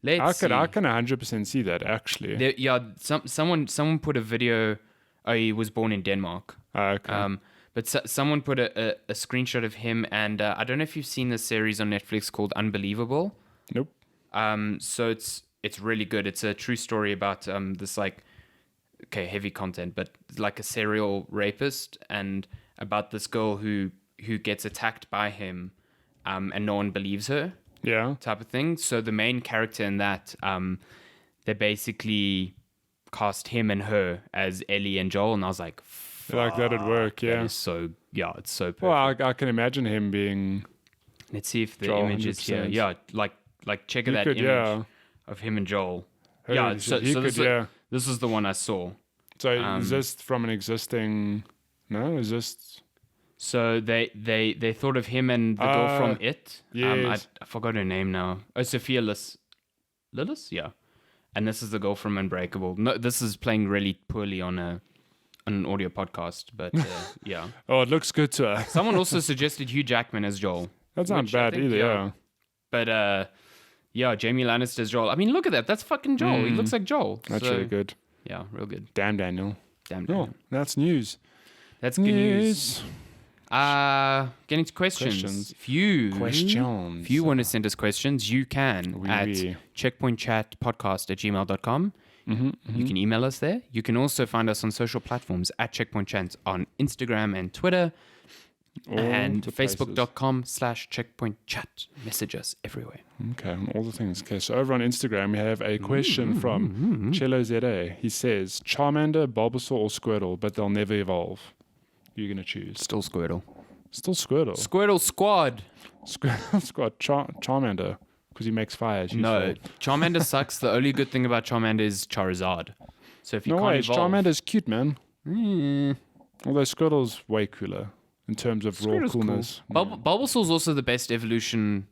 I can 100% see that, actually. Someone put a video. Oh, he was born in Denmark. Okay. But someone put a screenshot of him, and I don't know if you've seen this series on Netflix called Unbelievable. Nope. So it's really good. It's a true story about this heavy content, but like a serial rapist, and about this girl who gets attacked by him, and no one believes her, Yeah. type of thing. So the main character in that, they basically cast him and her as Ellie and Joel, and I was like, Like that'd work, yeah. it's so perfect. Well, I can imagine him being. Let's see if the Joel, image is here. 100%. Yeah, like check He that could, image yeah. of him and Joel. Holy Yeah, shit, so he could, yeah. this is the one I saw. So is this from an existing? No, is this? So they thought of him and the girl from It. Yes. I forgot her name now. Oh, Sophia Lillis, yeah. And this is the girl from Unbreakable. No, this is playing really poorly on an audio podcast, but yeah. Oh, it looks good to her. Someone also suggested Hugh Jackman as Joel. That's not which I bad think, either. yeah. Yeah. But yeah, Jamie Lannister as Joel. I mean, look at that. That's fucking Joel. He looks like Joel. That's So, really good. Yeah, real good. Damn, Daniel. Damn. Oh, that's news. That's good news. Getting to questions. If you want to send us questions, you can at checkpointchatpodcast@gmail.com. You can email us there. You can also find us on social platforms at Checkpoint Chat on Instagram and Twitter, and facebook.com/checkpointchat. Message us everywhere. Okay, on all the things. Okay, so over on Instagram, we have a question from Cello ZA. He says, Charmander, Bulbasaur, or Squirtle, but they'll never evolve. Who are you going to choose? Still Squirtle. Still Squirtle. Squirtle Squad. Squirtle Squad. Charmander, because he makes fire. No, Charmander sucks. The only good thing about Charmander is Charizard. So if you No can't way, evolve... Charmander's cute, man. Although Squirtle's way cooler in terms of raw Squirtle's coolness. cool. Bulbasaur's also the best evolution.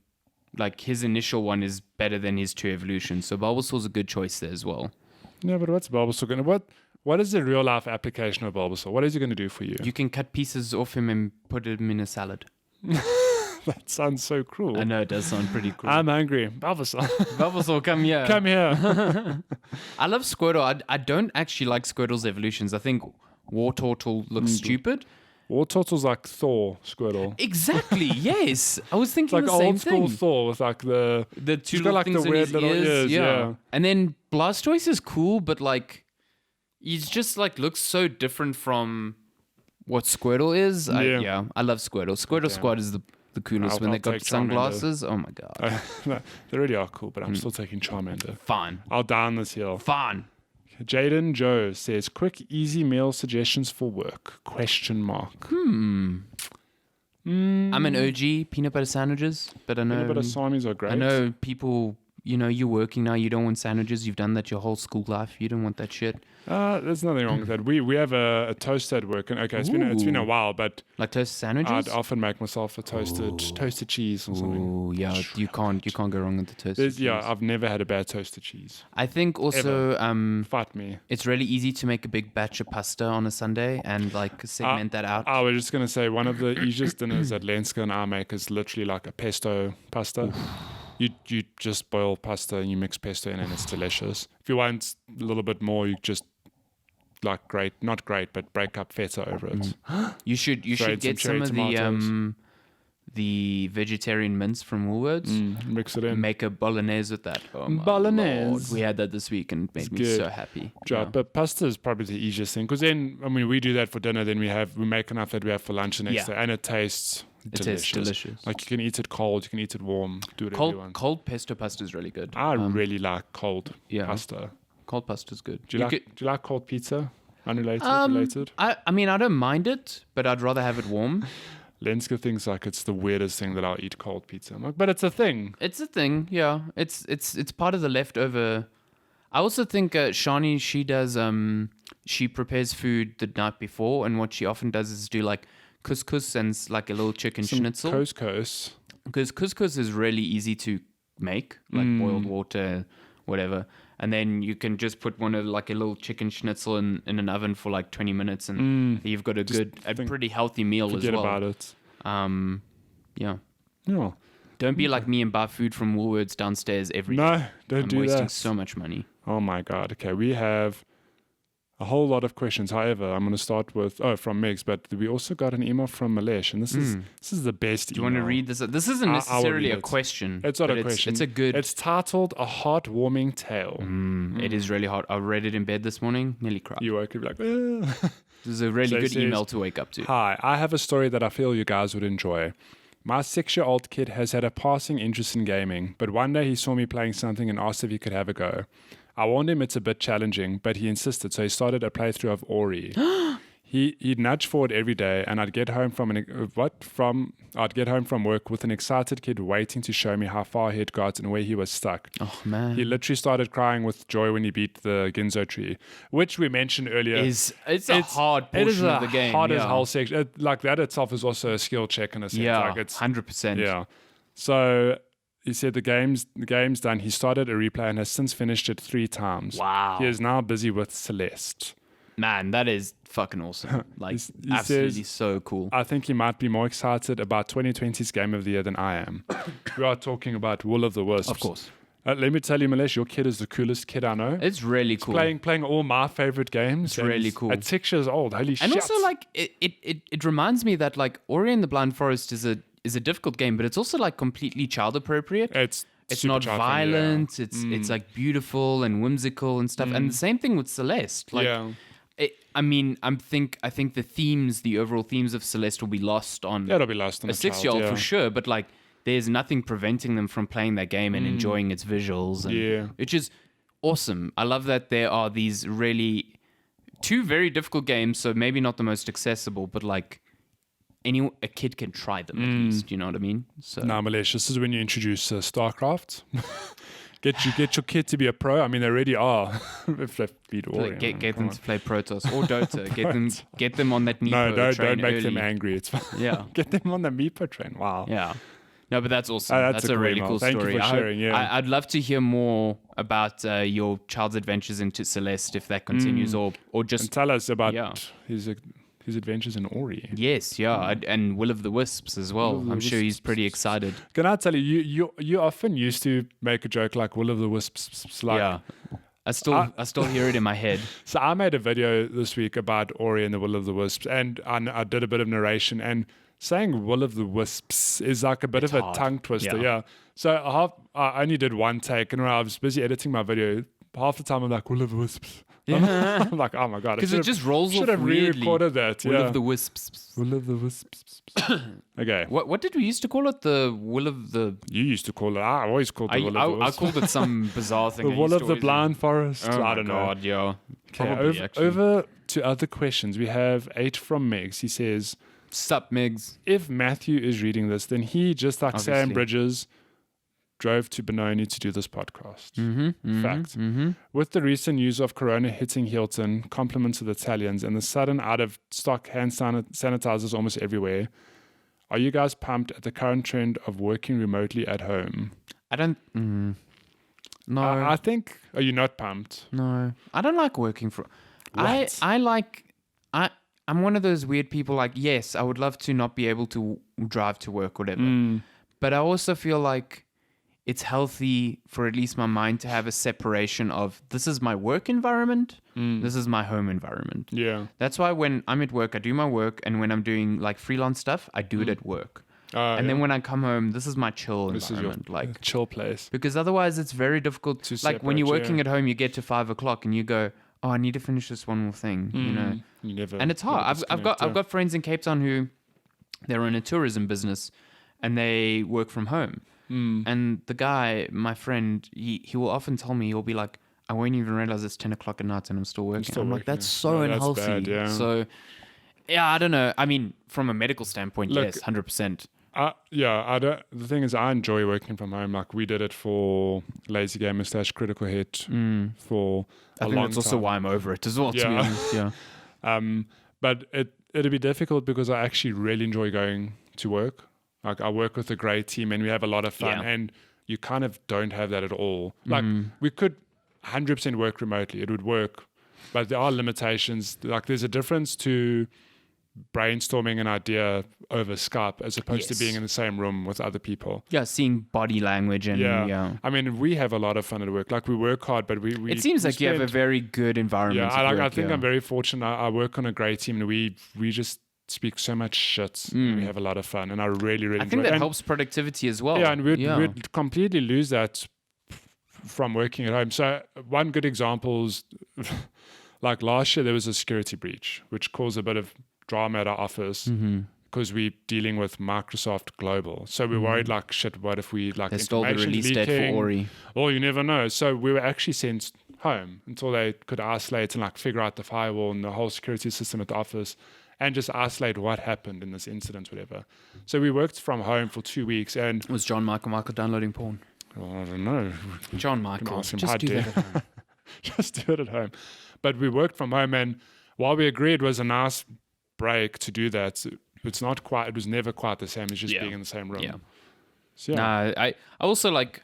Like, his initial one is better than his 2 evolutions. So Bulbasaur's a good choice there as well. Yeah, but what's Bulbasaur going to... What is the real life application of Bulbasaur? What is he going to do for you? You can cut pieces off him and put him in a salad. That sounds so cruel. I know, it does sound pretty cool. I'm hungry. Bulbasaur. Bulbasaur, come here. Come here. I love Squirtle. I don't actually like Squirtle's evolutions. I think Wartortle looks stupid. Wartortle's like Thor Squirtle. Exactly, yes. I was It's thinking like the old same school thing. Thor with like The he's two got little like things the in weird his little ears, yeah. And then Blastoise is cool, but like he's just like looks so different from what Squirtle is. Yeah. I love Squirtle. Squirtle Squad is the coolest when I'll they got take sunglasses. Oh my god. They really are cool, but I'm still taking Charmander. Fun. I'll down this hill. Fun. Jaden Joe says, quick, easy meal suggestions for work? ? I'm an OG peanut butter sandwiches, but I know Peanut butter samis are great. I know people, you're working now, you don't want sandwiches, you've done that your whole school life, you don't want that shit. There's nothing wrong with that. We have a toast at work, and okay, it's been a while, but Like toasted sandwiches? I'd often make myself a toasted cheese or something. Oh yeah, you can't go wrong with the toasted cheese. Yeah, I've never had a bad toasted cheese. I think also Fight me. it's really easy to make a big batch of pasta on a Sunday and like segment that out. I was just gonna say one of the easiest dinners that Lenska and I make is literally like a pesto pasta. You just boil pasta and you mix pesto in and it's delicious. If you want a little bit more, you just like not great, but break up feta over it. You should Throw in get some some of cherry the vegetarian mince from Woolworths. Mix it in. Make a bolognese with that. Oh my Bolognese. Lord. We had that this week and it made me good. so happy. Yeah. But pasta is probably the easiest thing because then, I mean, we do that for dinner, then we make enough that we have for lunch the next day, and it tastes delicious. Like you can eat it cold, you can eat it warm, do whatever you want. Cold pesto pasta is really good. I really like cold pasta. Cold pasta is good. Do you like cold pizza? Unrelated, related? I mean, I don't mind it, but I'd rather have it warm. Lenska thinks like it's the weirdest thing that I'll eat cold pizza. I'm like, but it's a thing. It's a thing, yeah. It's part of the leftover. I also think Shani, she prepares food the night before, and what she often does is do like couscous and like a little chicken schnitzel. Couscous. Because couscous is really easy to make, like boiled water, whatever. And then you can just put like a little chicken schnitzel in an oven for like 20 minutes and you've got a pretty healthy meal as well. Forget about it. Yeah. No. Don't be like me and buy food from Woolworths downstairs every day. No, don't do that. I'm wasting so much money. Oh my God. Okay, we have a whole lot of questions. However, I'm going to start with from Megs, but we also got an email from Malesh, and this is the best. Do you want to read this? This isn't necessarily a question. It's not a question. It's a good. It's titled "A Heartwarming Tale." It is really hot. I read it in bed this morning. Nearly cried. You woke up like. This is a really good email to wake up to. Hi, I have a story that I feel you guys would enjoy. My 6-year-old kid has had a passing interest in gaming, but one day he saw me playing something and asked if he could have a go. I warned him it's a bit challenging, but he insisted, so he started a playthrough of Ori. He'd nudge forward every day, and I'd get home from work with an excited kid waiting to show me how far he had got and where he was stuck. Oh man! He literally started crying with joy when he beat the Ginzo tree, which we mentioned earlier. It's a hard portion of the game. Hard as whole section. Like that itself is also a skill check in a sense. Yeah, like it's 100%. Yeah. So he said the game's done. He started a replay and has since finished it 3 times. Wow. He is now busy with Celeste. Man, that is fucking awesome. Like, he absolutely says, so cool. I think he might be more excited about 2020's Game of the Year than I am. We are talking about Will of the Wisps. Of course. Let me tell you, Malesh, your kid is the coolest kid I know. It's really cool. Playing all my favorite games. It's really cool. At 6 years old, holy shit. And also, like, it reminds me that, like, Ori and the Blind Forest is a difficult game, but it's also, like, completely child appropriate. It's not violent. It's like beautiful and whimsical and stuff. And the same thing with Celeste. Like, I think the overall themes of Celeste will be lost on it'll be lost on a 6-year-old for sure. But like, there's nothing preventing them from playing that game and enjoying its visuals. And, which is awesome. I love that there are these really 2 very difficult games. So maybe not the most accessible, but like a kid can try them at least. You know what I mean? So now, Malesh, this is when you introduce StarCraft. Get your kid to be a pro. I mean, they already are. If they beat Ori, get them to play Protoss or Dota. Get them on that Meepo train. Don't make early. them angry. It's fine. Yeah, get them on the Meepo train. Wow. Yeah. No, but that's awesome. That's a really cool story. Thank you for sharing. I'd love to hear more about your child's adventures into Celeste if that continues, or just and tell us about his adventures in Ori. Yes, and Will of the Wisps as well. I'm sure he's pretty excited. Can I tell you, you often used to make a joke like Will of the Wisps. Like, yeah, I still hear it in my head. So I made a video this week about Ori and the Will of the Wisps, and I did a bit of narration, and saying Will of the Wisps is like a bit of a tongue twister. Yeah. So I only did one take, and when I was busy editing my video, half the time I'm like, Will of the Wisps. Yeah. I'm like, oh my God. Because it just rolls off weirdly. Should have re-recorded that. Will of the Wisps. Will of the Wisps. Okay. What did we used to call it? The Will of the... You used to call it. I always called it Will of the Wisps. I called it some bizarre thing. The Will of the Blind Forest. Oh I don't know. God, yeah. Okay, over to other questions. We have 8 from Megs. He says... Sup, Megs. If Matthew is reading this, then he, just like Obviously. Sam Bridges... drove to Benoni to do this podcast. Fact. With the recent news of Corona hitting Hilton, compliments of the Italians, and the sudden out-of-stock hand sanitizers almost everywhere, are you guys pumped at the current trend of working remotely at home? I don't... no. I think... Are you not pumped? No. I don't like working from... What? I'm one of those weird people like, yes, I would love to not be able to drive to work, whatever. But I also feel like it's healthy for at least my mind to have a separation of this is my work environment, this is my home environment. Yeah. That's why when I'm at work, I do my work, and when I'm doing like freelance stuff, I do it at work. And then when I come home, this is my chill this is your environment. Like, chill place. because otherwise it's very difficult To like when you're separate, working at home, you get to 5:00 and you go, oh, I need to finish this one more thing, you know. You never, And it's hard. I've got friends in Cape Town who they're in a tourism business and they work from home. And the guy, my friend, he will often tell me, he'll be like, I won't even realize it's 10:00 at night and I'm still working. I'm like, that's so unhealthy. That's bad, yeah. So yeah, I don't know. I mean, from a medical standpoint, Look, yes, 100%. The thing is, I enjoy working from home. Like we did it for Lazy Gamer / Critical Hit for a I think long that's also time. why I'm over it as well, to be honest. Yeah. But it'd be difficult because I actually really enjoy going to work. Like I work with a great team and we have a lot of fun, and you kind of don't have that at all. Like we could 100% work remotely. It would work, but there are limitations. Like there's a difference to brainstorming an idea over Skype as opposed to being in the same room with other people. Yeah, seeing body language and I mean, we have a lot of fun at work. Like we work hard, but we it seems like you have a very good environment. I think I'm very fortunate. I work on a great team, and we just speak so much shit. We have a lot of fun, and I really I enjoy think it. that helps productivity as well. Yeah, and we'd completely lose that from working at home. So one good example is like last year there was a security breach which caused a bit of drama at our office because we're dealing with Microsoft Global. So we're worried like, shit, what if we like They stole the information release date leaking? for Ori. Oh, you never know. So we were actually sent home until they could isolate and like figure out the firewall and the whole security system at the office and just isolate what happened in this incident, whatever. So we worked from home for 2 weeks, and Was John Michael downloading porn? I don't know. John Michael, ask him, just "Hi, do dear." that at home. Just do it at home. But we worked from home, and while we agreed it was a nice break to do that, it was never quite the same as just being in the same room. Yeah. So, Nah, I also like,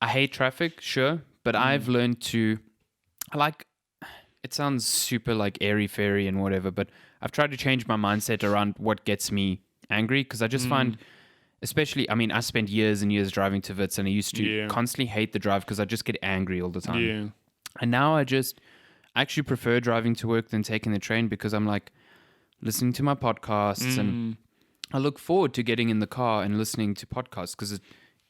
I hate traffic, sure, but I've learned to, it sounds super like airy-fairy and whatever, but I've tried to change my mindset around what gets me angry, because I just find, especially, I mean, I spent years and years driving to Wits, and I used to constantly hate the drive because I just get angry all the time. Yeah. And now I actually prefer driving to work than taking the train, because I'm like listening to my podcasts and I look forward to getting in the car and listening to podcasts because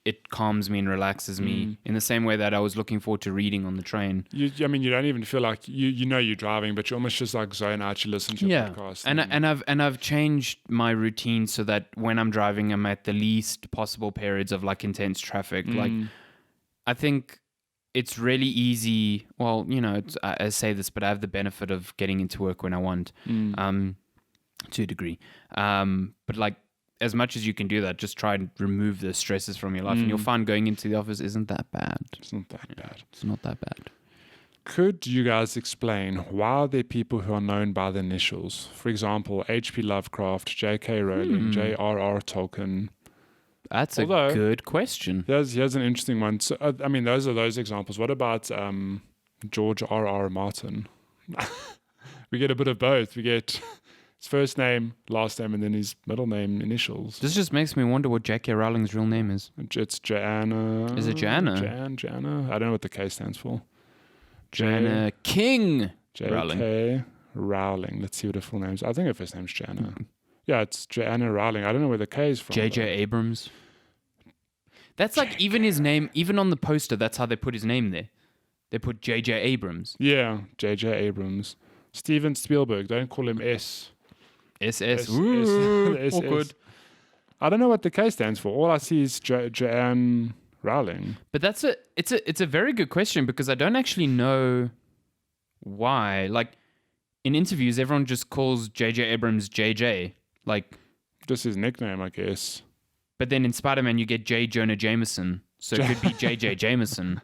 it calms me and relaxes me in the same way that I was looking forward to reading on the train. I mean, you don't even feel like you know you're driving, but you almost just like zone out. You listen to a podcast. And I've changed my routine so that when I'm driving, I'm at the least possible periods of like intense traffic. Like, I think it's really easy. Well, you know, I say this, but I have the benefit of getting into work when I want, to a degree. But like, as much as you can do that, just try and remove the stresses from your life, and you'll find going into the office isn't that bad. It's not that bad. It's not that bad. Could you guys explain why are there people who are known by the initials? For example, H.P. Lovecraft, J.K. Rowling, J.R.R. Tolkien. That's a good question. Here's an interesting one. So, I mean, those are those examples. What about George R.R. Martin? We get a bit of both. We get his first name, last name, and then his middle name, initials. This just makes me wonder what J.K. Rowling's real name is. It's Joanna. Is it Joanna? Joanna. I don't know what the K stands for. Joanna King J.K. Rowling. Let's see what her full name is. I think her first name's Joanna. Yeah, it's Joanna Rowling. I don't know where the K is from. J.J. Abrams. That's like even his name, even on the poster, that's how they put his name there. They put J.J. Abrams. Yeah, J.J. Abrams. Steven Spielberg. Don't call him S. SS. Ooh, awkward. I don't know what the K stands for. All I see is Joanne Rowling. But it's a very good question, because I don't actually know why. Like, in interviews, everyone just calls J.J. Abrams JJ. Like, just his nickname, I guess. But then in Spider-Man, you get J. Jonah Jameson. So it could be J.J. Jameson.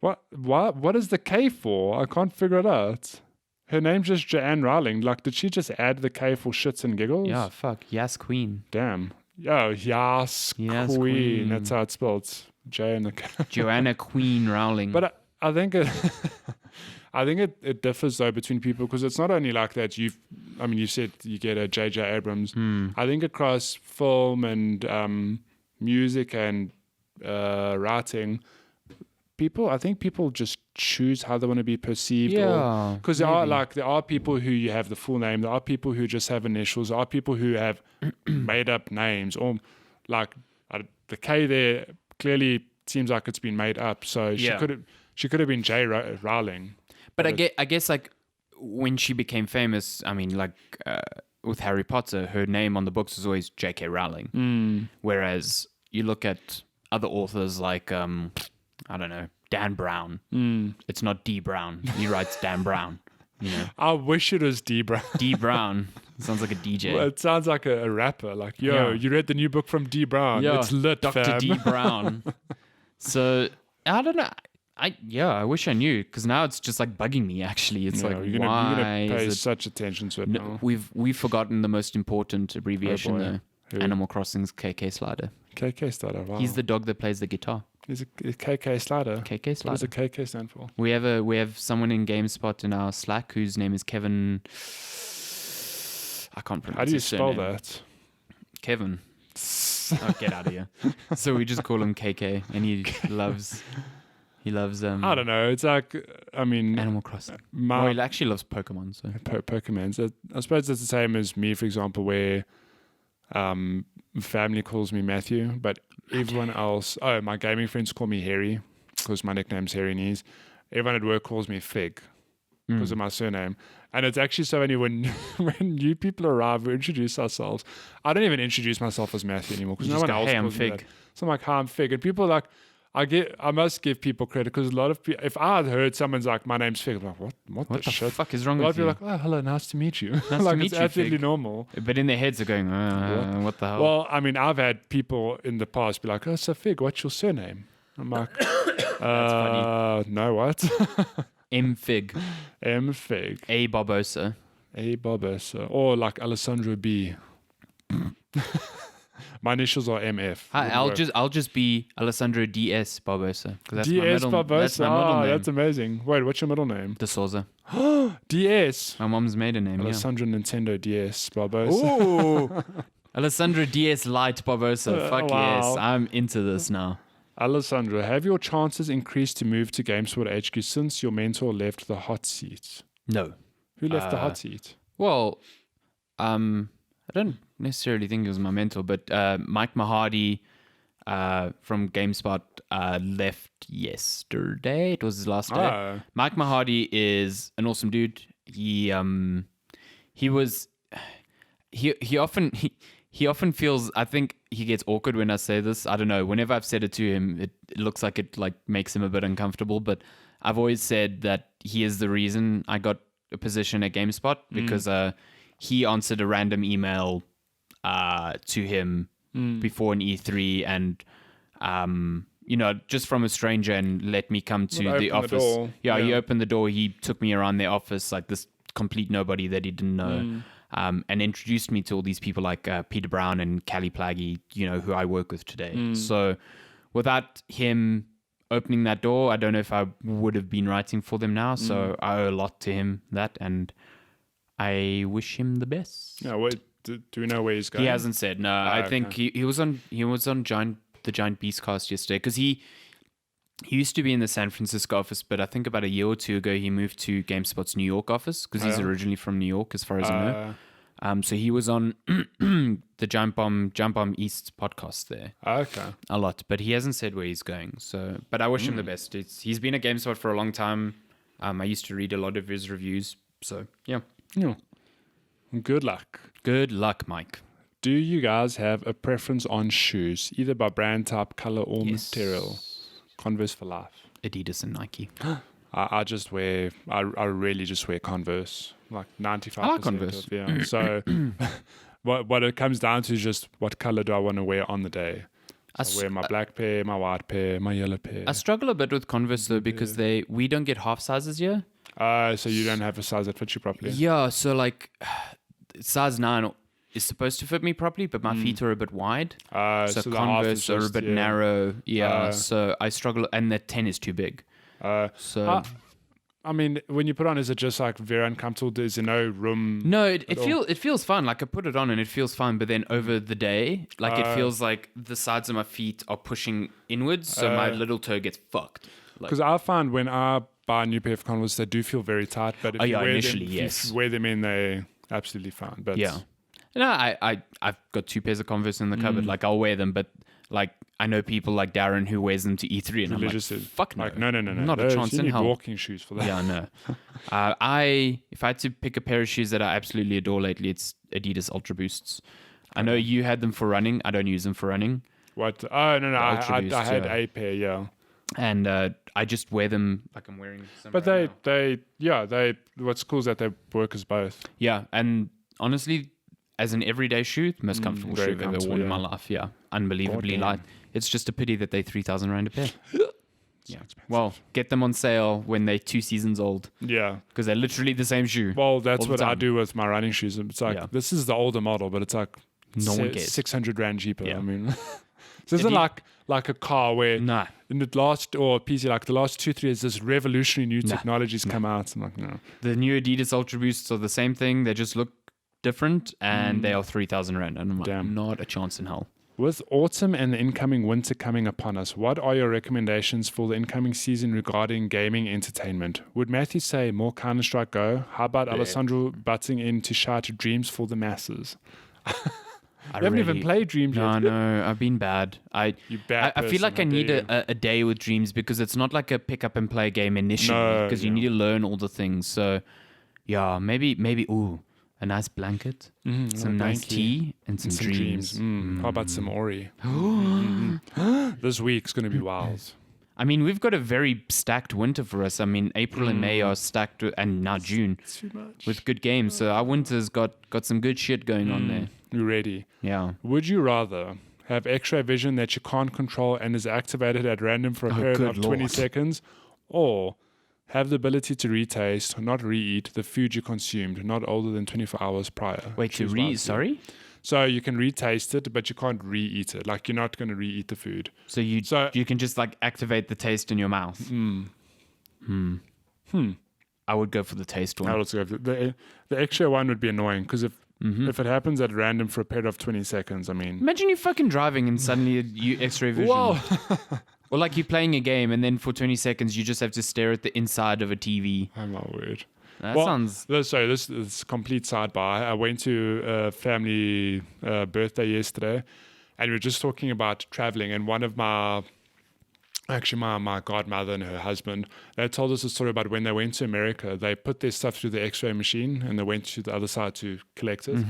What is the K for? I can't figure it out. Her name's just Joanne Rowling. Like, did she just add the K for shits and giggles? Yeah, fuck. Yes, Queen. Damn. Oh, yes, Queen. That's how it's spelled. J and the K. Joanna Queen Rowling. But I think it differs though between people, because it's not only like that. You said you get a J.J. Abrams. I think across film and music and writing, I think people just choose how they want to be perceived. Yeah, Because there are people who you have the full name. There are people who just have initials. There are people who have made up names, or like the K there clearly seems like it's been made up. So she could have been J. Rowling. But I guess like when she became famous, I mean, like with Harry Potter, her name on the books was always J.K. Rowling. Whereas you look at other authors like I don't know, Dan Brown. It's not D Brown. He writes Dan Brown. You know, I wish it was D Brown. D Brown sounds like a DJ. Well, it sounds like a rapper. Like, yo, you read the new book from D Brown. Yeah, it's lit, Dr. fam. D Brown. So I don't know. I wish I knew, because now it's just like bugging me. Actually, it's like you're gonna pay such attention to it now. We've forgotten the most important abbreviation though. Who? Animal Crossing's KK Slider. KK Slider. Wow. He's the dog that plays the guitar. He's a KK Slider. KK Slider. What does a KK stand for? We have someone in GameSpot in our Slack whose name is Kevin. I can't pronounce. How do you his spell surname. that? Kevin. Oh, get out of here. So we just call him KK, and he loves. I don't know. It's like, I mean, Animal Crossing. Well, he actually loves Pokemon. So Pokemon. I suppose it's the same as me, for example, where family calls me Matthew, but everyone else, my gaming friends call me Harry because my nickname's Harry Knees. Everyone at work calls me Fig because of my surname. And it's actually so funny when new people arrive, we introduce ourselves. I don't even introduce myself as Matthew anymore because no one else calls me that. So I'm like, hi, I'm Fig. And people are like, I must give people credit, because a lot of people, if I had heard someone's like, my name's Fig, I'm like, what the shit? Fuck is wrong a lot with of you? people are like, oh, hello, nice to meet you. Nice like, to meet it's you, absolutely Fig. normal. But in their heads are going, what the hell? Well, I mean, I've had people in the past be like, oh, so Fig, what's your surname? I'm like, funny. No, what? M Fig. M Fig. A Barbosa. A Barbosa. Or like Alessandro B. My initials are MF. I'll just be Alessandro DS Barbosa. That's DS my middle, Barbosa. That's my middle name. That's amazing. Wait, what's your middle name? De Souza. DS. My mom's maiden name. Alessandro Nintendo DS Barbosa. Ooh. Alessandro DS Light Barbosa. Fuck wow. yes. I'm into this now. Alessandro, have your chances increased to move to GameSpot HQ since your mentor left the hot seat? No. Who left the hot seat? Well, I don't necessarily think it was my mentor, but Mike Mahardy from GameSpot left yesterday. It was his last day. Oh. Mike Mahardy is an awesome dude. He often feels, I think he gets awkward when I say this. I don't know. Whenever I've said it to him, it looks like it like makes him a bit uncomfortable. But I've always said that he is the reason I got a position at GameSpot, because he answered a random email to him before an E3, and just from a stranger, and let me come to the office. He opened the door. He took me around their office, like this complete nobody that he didn't know. And introduced me to all these people like Peter Brown and Callie Plaggy, who I work with today. So without him opening that door, I don't know if I would have been writing for them now. So I owe a lot to him, and I wish him the best. Yeah, do we know where he's going? He hasn't said. No, I think he was on the Giant Beast cast yesterday, because he used to be in the San Francisco office, but I think about a year or two ago he moved to GameSpot's New York office, because he's originally from New York, as far as I know. So he was on the Jump Bomb East podcast there. Okay. A lot, but he hasn't said where he's going. So, but I wish him the best. He's been at GameSpot for a long time. I used to read a lot of his reviews. So yeah. Good luck. Good luck, Mike. Do you guys have a preference on shoes, either by brand type, color, or material? Converse for life. Adidas and Nike. I just wear, I really just wear Converse, like 95%. I like Converse. So what it comes down to is just what color do I want to wear on the day. So I wear my black pair, my white pair, my yellow pair. I struggle a bit with Converse though, because we don't get half sizes here. So you don't have a size that fits you properly? Yeah, so like size 9 is supposed to fit me properly, but my feet are a bit wide. So Converse are a bit narrow. Yeah, so I struggle, and the 10 is too big. I mean, when you put on, is it just like very uncomfortable? Is there no room? No, it feels fine. Like I put it on and it feels fine, but then over the day, like it feels like the sides of my feet are pushing inwards, so my little toe gets fucked. Because I find when I buy a new pair of Converse, they do feel very tight. But if you wear initially, them, yes. if you wear them in, they absolutely fine. But Yeah. No, I've got 2 pairs of Converse in the cupboard. Like, I'll wear them, but like, I know people like Darren who wears them to E3, and I'm like, fuck no. Like, no. Not Those, a chance you in need hell. walking shoes for that. Yeah, no. If I had to pick a pair of shoes that I absolutely adore lately, it's Adidas Ultra Boosts. I know you had them for running. I don't use them for running. What? Oh, no. I Ultra Boosts, had yeah. a pair, yeah. And I just wear them like I'm wearing some. But right now. they, what's cool is that they work as both. Yeah, and honestly, as an everyday shoe, the most comfortable shoe very I've ever comfortable, worn in yeah. my life. Yeah, unbelievably Goddamn. light. It's just a pity that they're 3,000 rand a pair. Yeah. expensive. Well, get them on sale when they're 2 seasons old, Yeah. because they're literally the same shoe. Well, that's all the what I time. do with my running shoes. It's like, Yeah. this is the older model, but it's like No one cares. 600 rand cheaper. Yeah. I mean, so it's not like a car where Nah. in the last, or PC, like the last 2-3 years, this revolutionary new technologies come out. I'm like, no. The new Adidas Ultra Boosts are the same thing. They just look different, and they are 3,000 rand. And I'm like, Damn. not a chance in hell. With autumn and the incoming winter coming upon us, what are your recommendations for the incoming season regarding gaming entertainment? Would Matthew say more Counter-Strike Go? How about Alessandro butting in to shout dreams for the masses? You haven't even played Dreams yet. No, I've been bad. You bad I feel person, like I how need dare you. a day with Dreams, because it's not like a pick up and play game initially, because you need to learn all the things. So, yeah, maybe, a nice blanket, some nice blankie, tea, and some dreams. How about some Ori? This week's going to be wild. I mean, we've got a very stacked winter for us. I mean, April and May are stacked, and now June Too much. with good games. So our winter's got some good shit going on there. You ready? Yeah. Would you rather have X-ray vision that you can't control and is activated at random for a period good of 20 Lord. seconds, or have the ability to retaste, not re-eat, the food you consumed, not older than 24 hours prior? Wait, Choose wisely. sorry? So you can retaste it, but you can't re-eat it. Like, you're not going to re-eat the food. So you can just like activate the taste in your mouth. I would go for the taste one. I would also go the X-ray one would be annoying, because if it happens at random for a period of 20 seconds, I mean... Imagine you fucking driving and suddenly you X-ray vision. Whoa! Or like you're playing a game and then for 20 seconds you just have to stare at the inside of a TV. Oh, my word. That sounds... Sorry, this is complete sidebar. I went to a family birthday yesterday, and we were just talking about traveling, and one of my godmother and her husband, they told us a story about when they went to America. They put their stuff through the X-ray machine, and they went to the other side to collect it.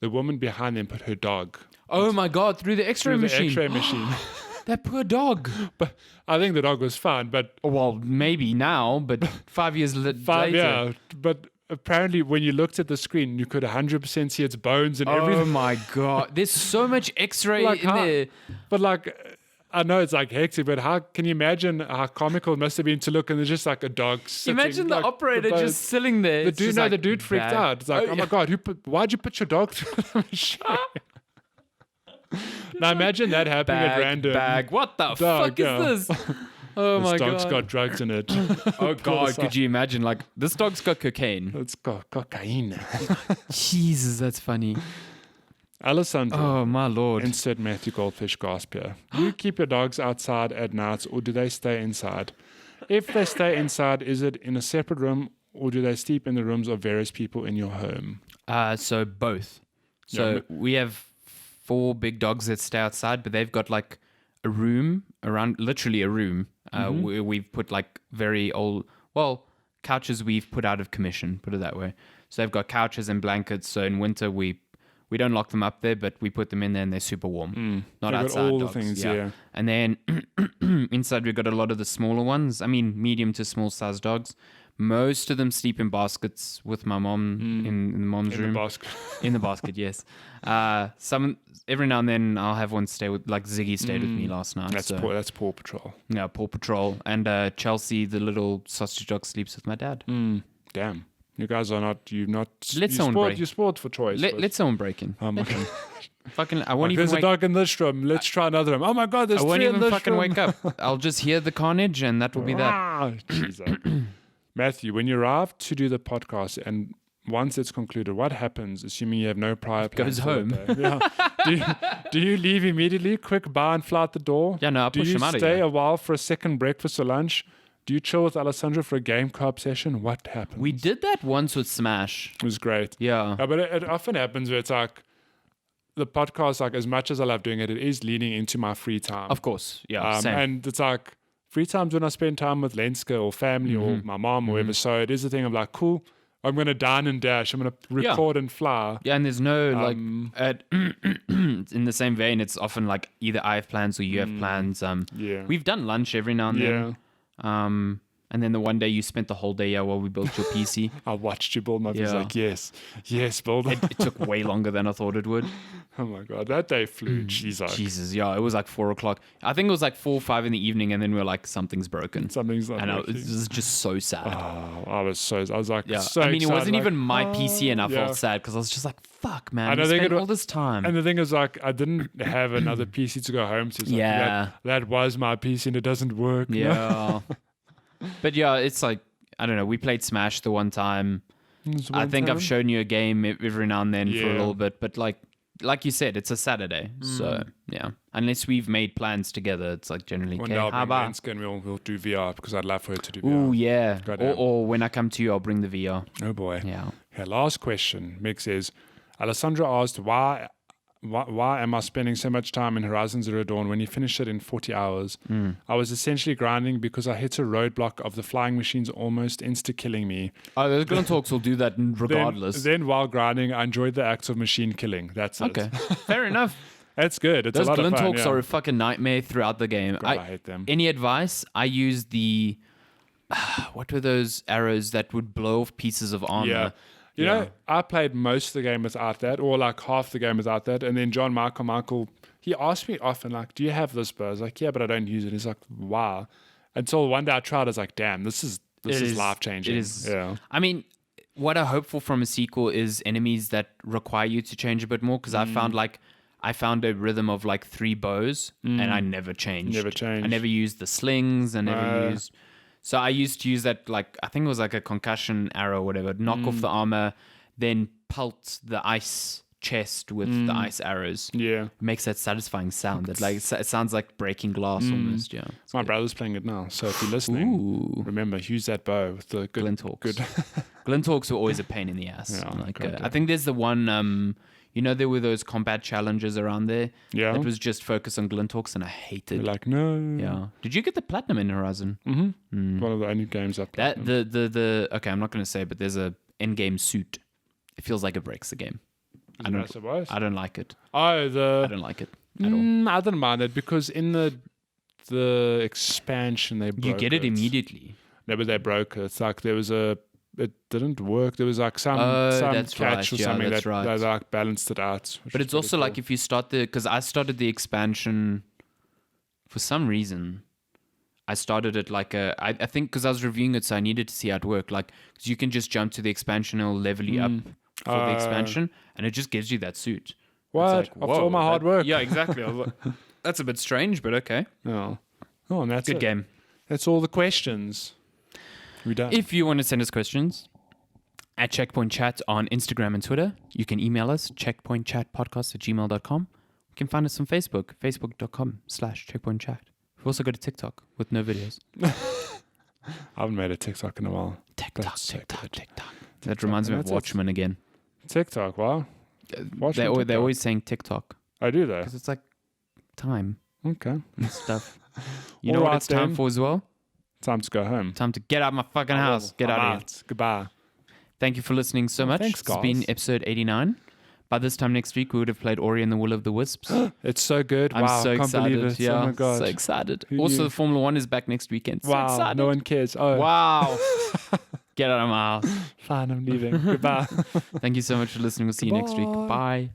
The woman behind them put her dog Oh my God, through the X-ray through machine. the X-ray machine. That poor dog. But I think the dog was fine, but... Well, maybe now, but 5 years later. Yeah, but apparently when you looked at the screen, you could 100% see its bones and everything. Oh my God. There's so much X-ray Like, in there. But like, I know it's like hectic, but how can you imagine how comical it must have been to look, and there's just like a dog sitting. Imagine the like, operator bones. just sitting there. The It's dude, just no, like, the dude freaked bad. out. It's like, oh my yeah. God, why'd you put your dog through the machine? Now imagine that happening at random. Bag. What the Dog, fuck yeah. is this? Oh This my dog's God. got drugs in it. Oh God, could you imagine? Like, this dog's got cocaine. It's got cocaine. Jesus, that's funny. Alessandro. Oh my Lord. Insert Matthew Goldfish gasp here. Do you keep your dogs outside at night, or do they stay inside? If they stay inside, is it in a separate room, or do they sleep in the rooms of various people in your home? So both. So Yeah. we have 4 big dogs that stay outside, but they've got like a room around, literally a room, where we've put like very old, couches we've put out of commission, put it that way. So they've got couches and blankets. So in winter we don't lock them up there, but we put them in there and they're super warm. Not They've got outside all the dogs. things, yeah. And then inside we've got a lot of the smaller ones. I mean, medium to small size dogs. Most of them sleep in baskets with my mom in the mom's In room. the basket. In the basket, yes. Every now and then I'll have one stay with, like Ziggy stayed with me last night. That's Paw Patrol. Yeah, Paw Patrol. And Chelsea, the little sausage dog, sleeps with my dad. Damn. You guys are not, Let someone break. You sport for choice. Let someone break in. Oh my God. Fucking, I won't even There's a wake dog in this room. Let's try another room. Oh my God, there's I won't 3 in even this fucking room. wake up. I'll just hear the carnage and that will be that. Ah, Jesus. Matthew, when you arrive to do the podcast and once it's concluded, what happens, assuming you have no prior plans? Goes home. for the day? Yeah. Do you leave immediately, quick bar and fly out the door? Yeah, no, I'll Do push you him out of stay here. a while for a second breakfast or lunch? Do you chill with Alessandra for a game co-op session? What happens? We did that once with Smash. It was great. Yeah. But it often happens where it's like the podcast, like as much as I love doing it, it is leaning into my free time. Of course. Yeah. Same. And it's like free times when I spend time with Lenska or family or my mom or whatever. So it is a thing of like, cool, I'm going to dine and dash. I'm going to record and fly. Yeah, and there's no in the same vein, it's often like either I have plans or you have plans. We've done lunch every now and then. And then the one day you spent the whole day while we built your PC. I watched you build my PC. Like, yes, build it. It took way longer than I thought it would. Oh my God, that day flew. Jesus, yeah, it was like 4 o'clock. I think it was like 4 or 5 in the evening, and then we were like, something's broken. Something's not working. And it was just so sad. Oh, I was so like, so I mean, it wasn't excited, even my PC, and I felt sad because I was just like, fuck, man, I spent all this time. And the thing is, like, I didn't have another PC to go home to. So that was my PC, and it doesn't work. Yeah. But yeah, it's like, I don't know, we played Smash the one time. I think I've shown you a game every now and then for a little bit, but like you said, it's a Saturday. So yeah, unless we've made plans together, it's like generally, how about we'll do VR because I'd love for her to do VR. Oh yeah. Or when I come to you, I'll bring the VR. Oh boy. Yeah. Okay, last question. Mick says, Alessandra asked, why am I spending so much time in Horizon Zero Dawn when you finish it in 40 hours? I was essentially grinding because I hit a roadblock of the flying machines almost insta-killing me. Oh, those Glintalks will do that regardless. Then while grinding, I enjoyed the acts of machine killing. That's it. Okay, fair enough. That's good. It's those a lot of fun. Glintalks are a fucking nightmare throughout the game. God, I hate them. Any advice? I use the... what were those arrows that would blow off pieces of armor? Yeah. You know, I played most of the game without that, or like half the game without that. And then Michael, he asked me often, like, do you have this bow? I was like, yeah, but I don't use it. He's like, wow. Until one day I tried, I was like, damn, this is life-changing. It is. Yeah. I mean, what I hope for from a sequel is enemies that require you to change a bit more, because I found a rhythm of like 3 bows, and I never changed. I never used the slings. I never used... So I used to use that, like, I think it was like a concussion arrow or whatever, knock off the armor, then pelt the ice chest with the ice arrows. Yeah. It makes that satisfying sound. That like it sounds like breaking glass almost, yeah. My brother's playing it now, so if you're listening, remember, use that bow with the good... Glintalks. Glintalks were always a pain in the ass. Yeah, like, I think there's the one... you know, there were those combat challenges around there. Yeah. That was just focused on Glintalks, and I hated. You're like, no. Yeah. Did you get the platinum in Horizon? Mm-hmm. One of the only games I've played. Okay, I'm not going to say, but there's a end game suit. It feels like it breaks the game. I don't like it. I don't like it at all. I don't mind it because in the expansion they broke you get it immediately. No, but they broke it. It's like there was it didn't work. There was like some catch or something that like balanced it out. But it's also like if you start because I started the expansion for some reason. I started it like I think because I was reviewing it, so I needed to see how it worked. Like, because you can just jump to the expansion and it'll level you up for the expansion, and it just gives you that suit. What? Like, after all my hard work. Yeah, exactly. I was like, that's a bit strange, but okay. Oh, and that's good game. That's all the questions. We're done. If you want to send us questions at Checkpoint Chat on Instagram and Twitter, you can email us checkpointchatpodcast@gmail.com. You can find us on Facebook, facebook.com/checkpointchat. We've also got a TikTok with no videos. I haven't made a TikTok in a while. TikTok. That reminds me of Watchmen again. TikTok, wow. They're always saying TikTok. I do that. Because it's like time. Okay. And stuff. You know what it's time for as well? Time to go home. Time to get out of my fucking house. Get out of here. Goodbye. Thank you for listening so much. Thanks, guys. It's been episode 89. By this time next week, we would have played Ori and the Will of the Wisps. It's so good. I'm so excited. Can't believe it. Yeah, oh my God. So excited. Also, the Formula 1 is back next weekend. So excited. No one cares. Oh. Wow. Get out of my house. Fine, I'm leaving. Goodbye. Thank you so much for listening. We'll see you next week. Bye.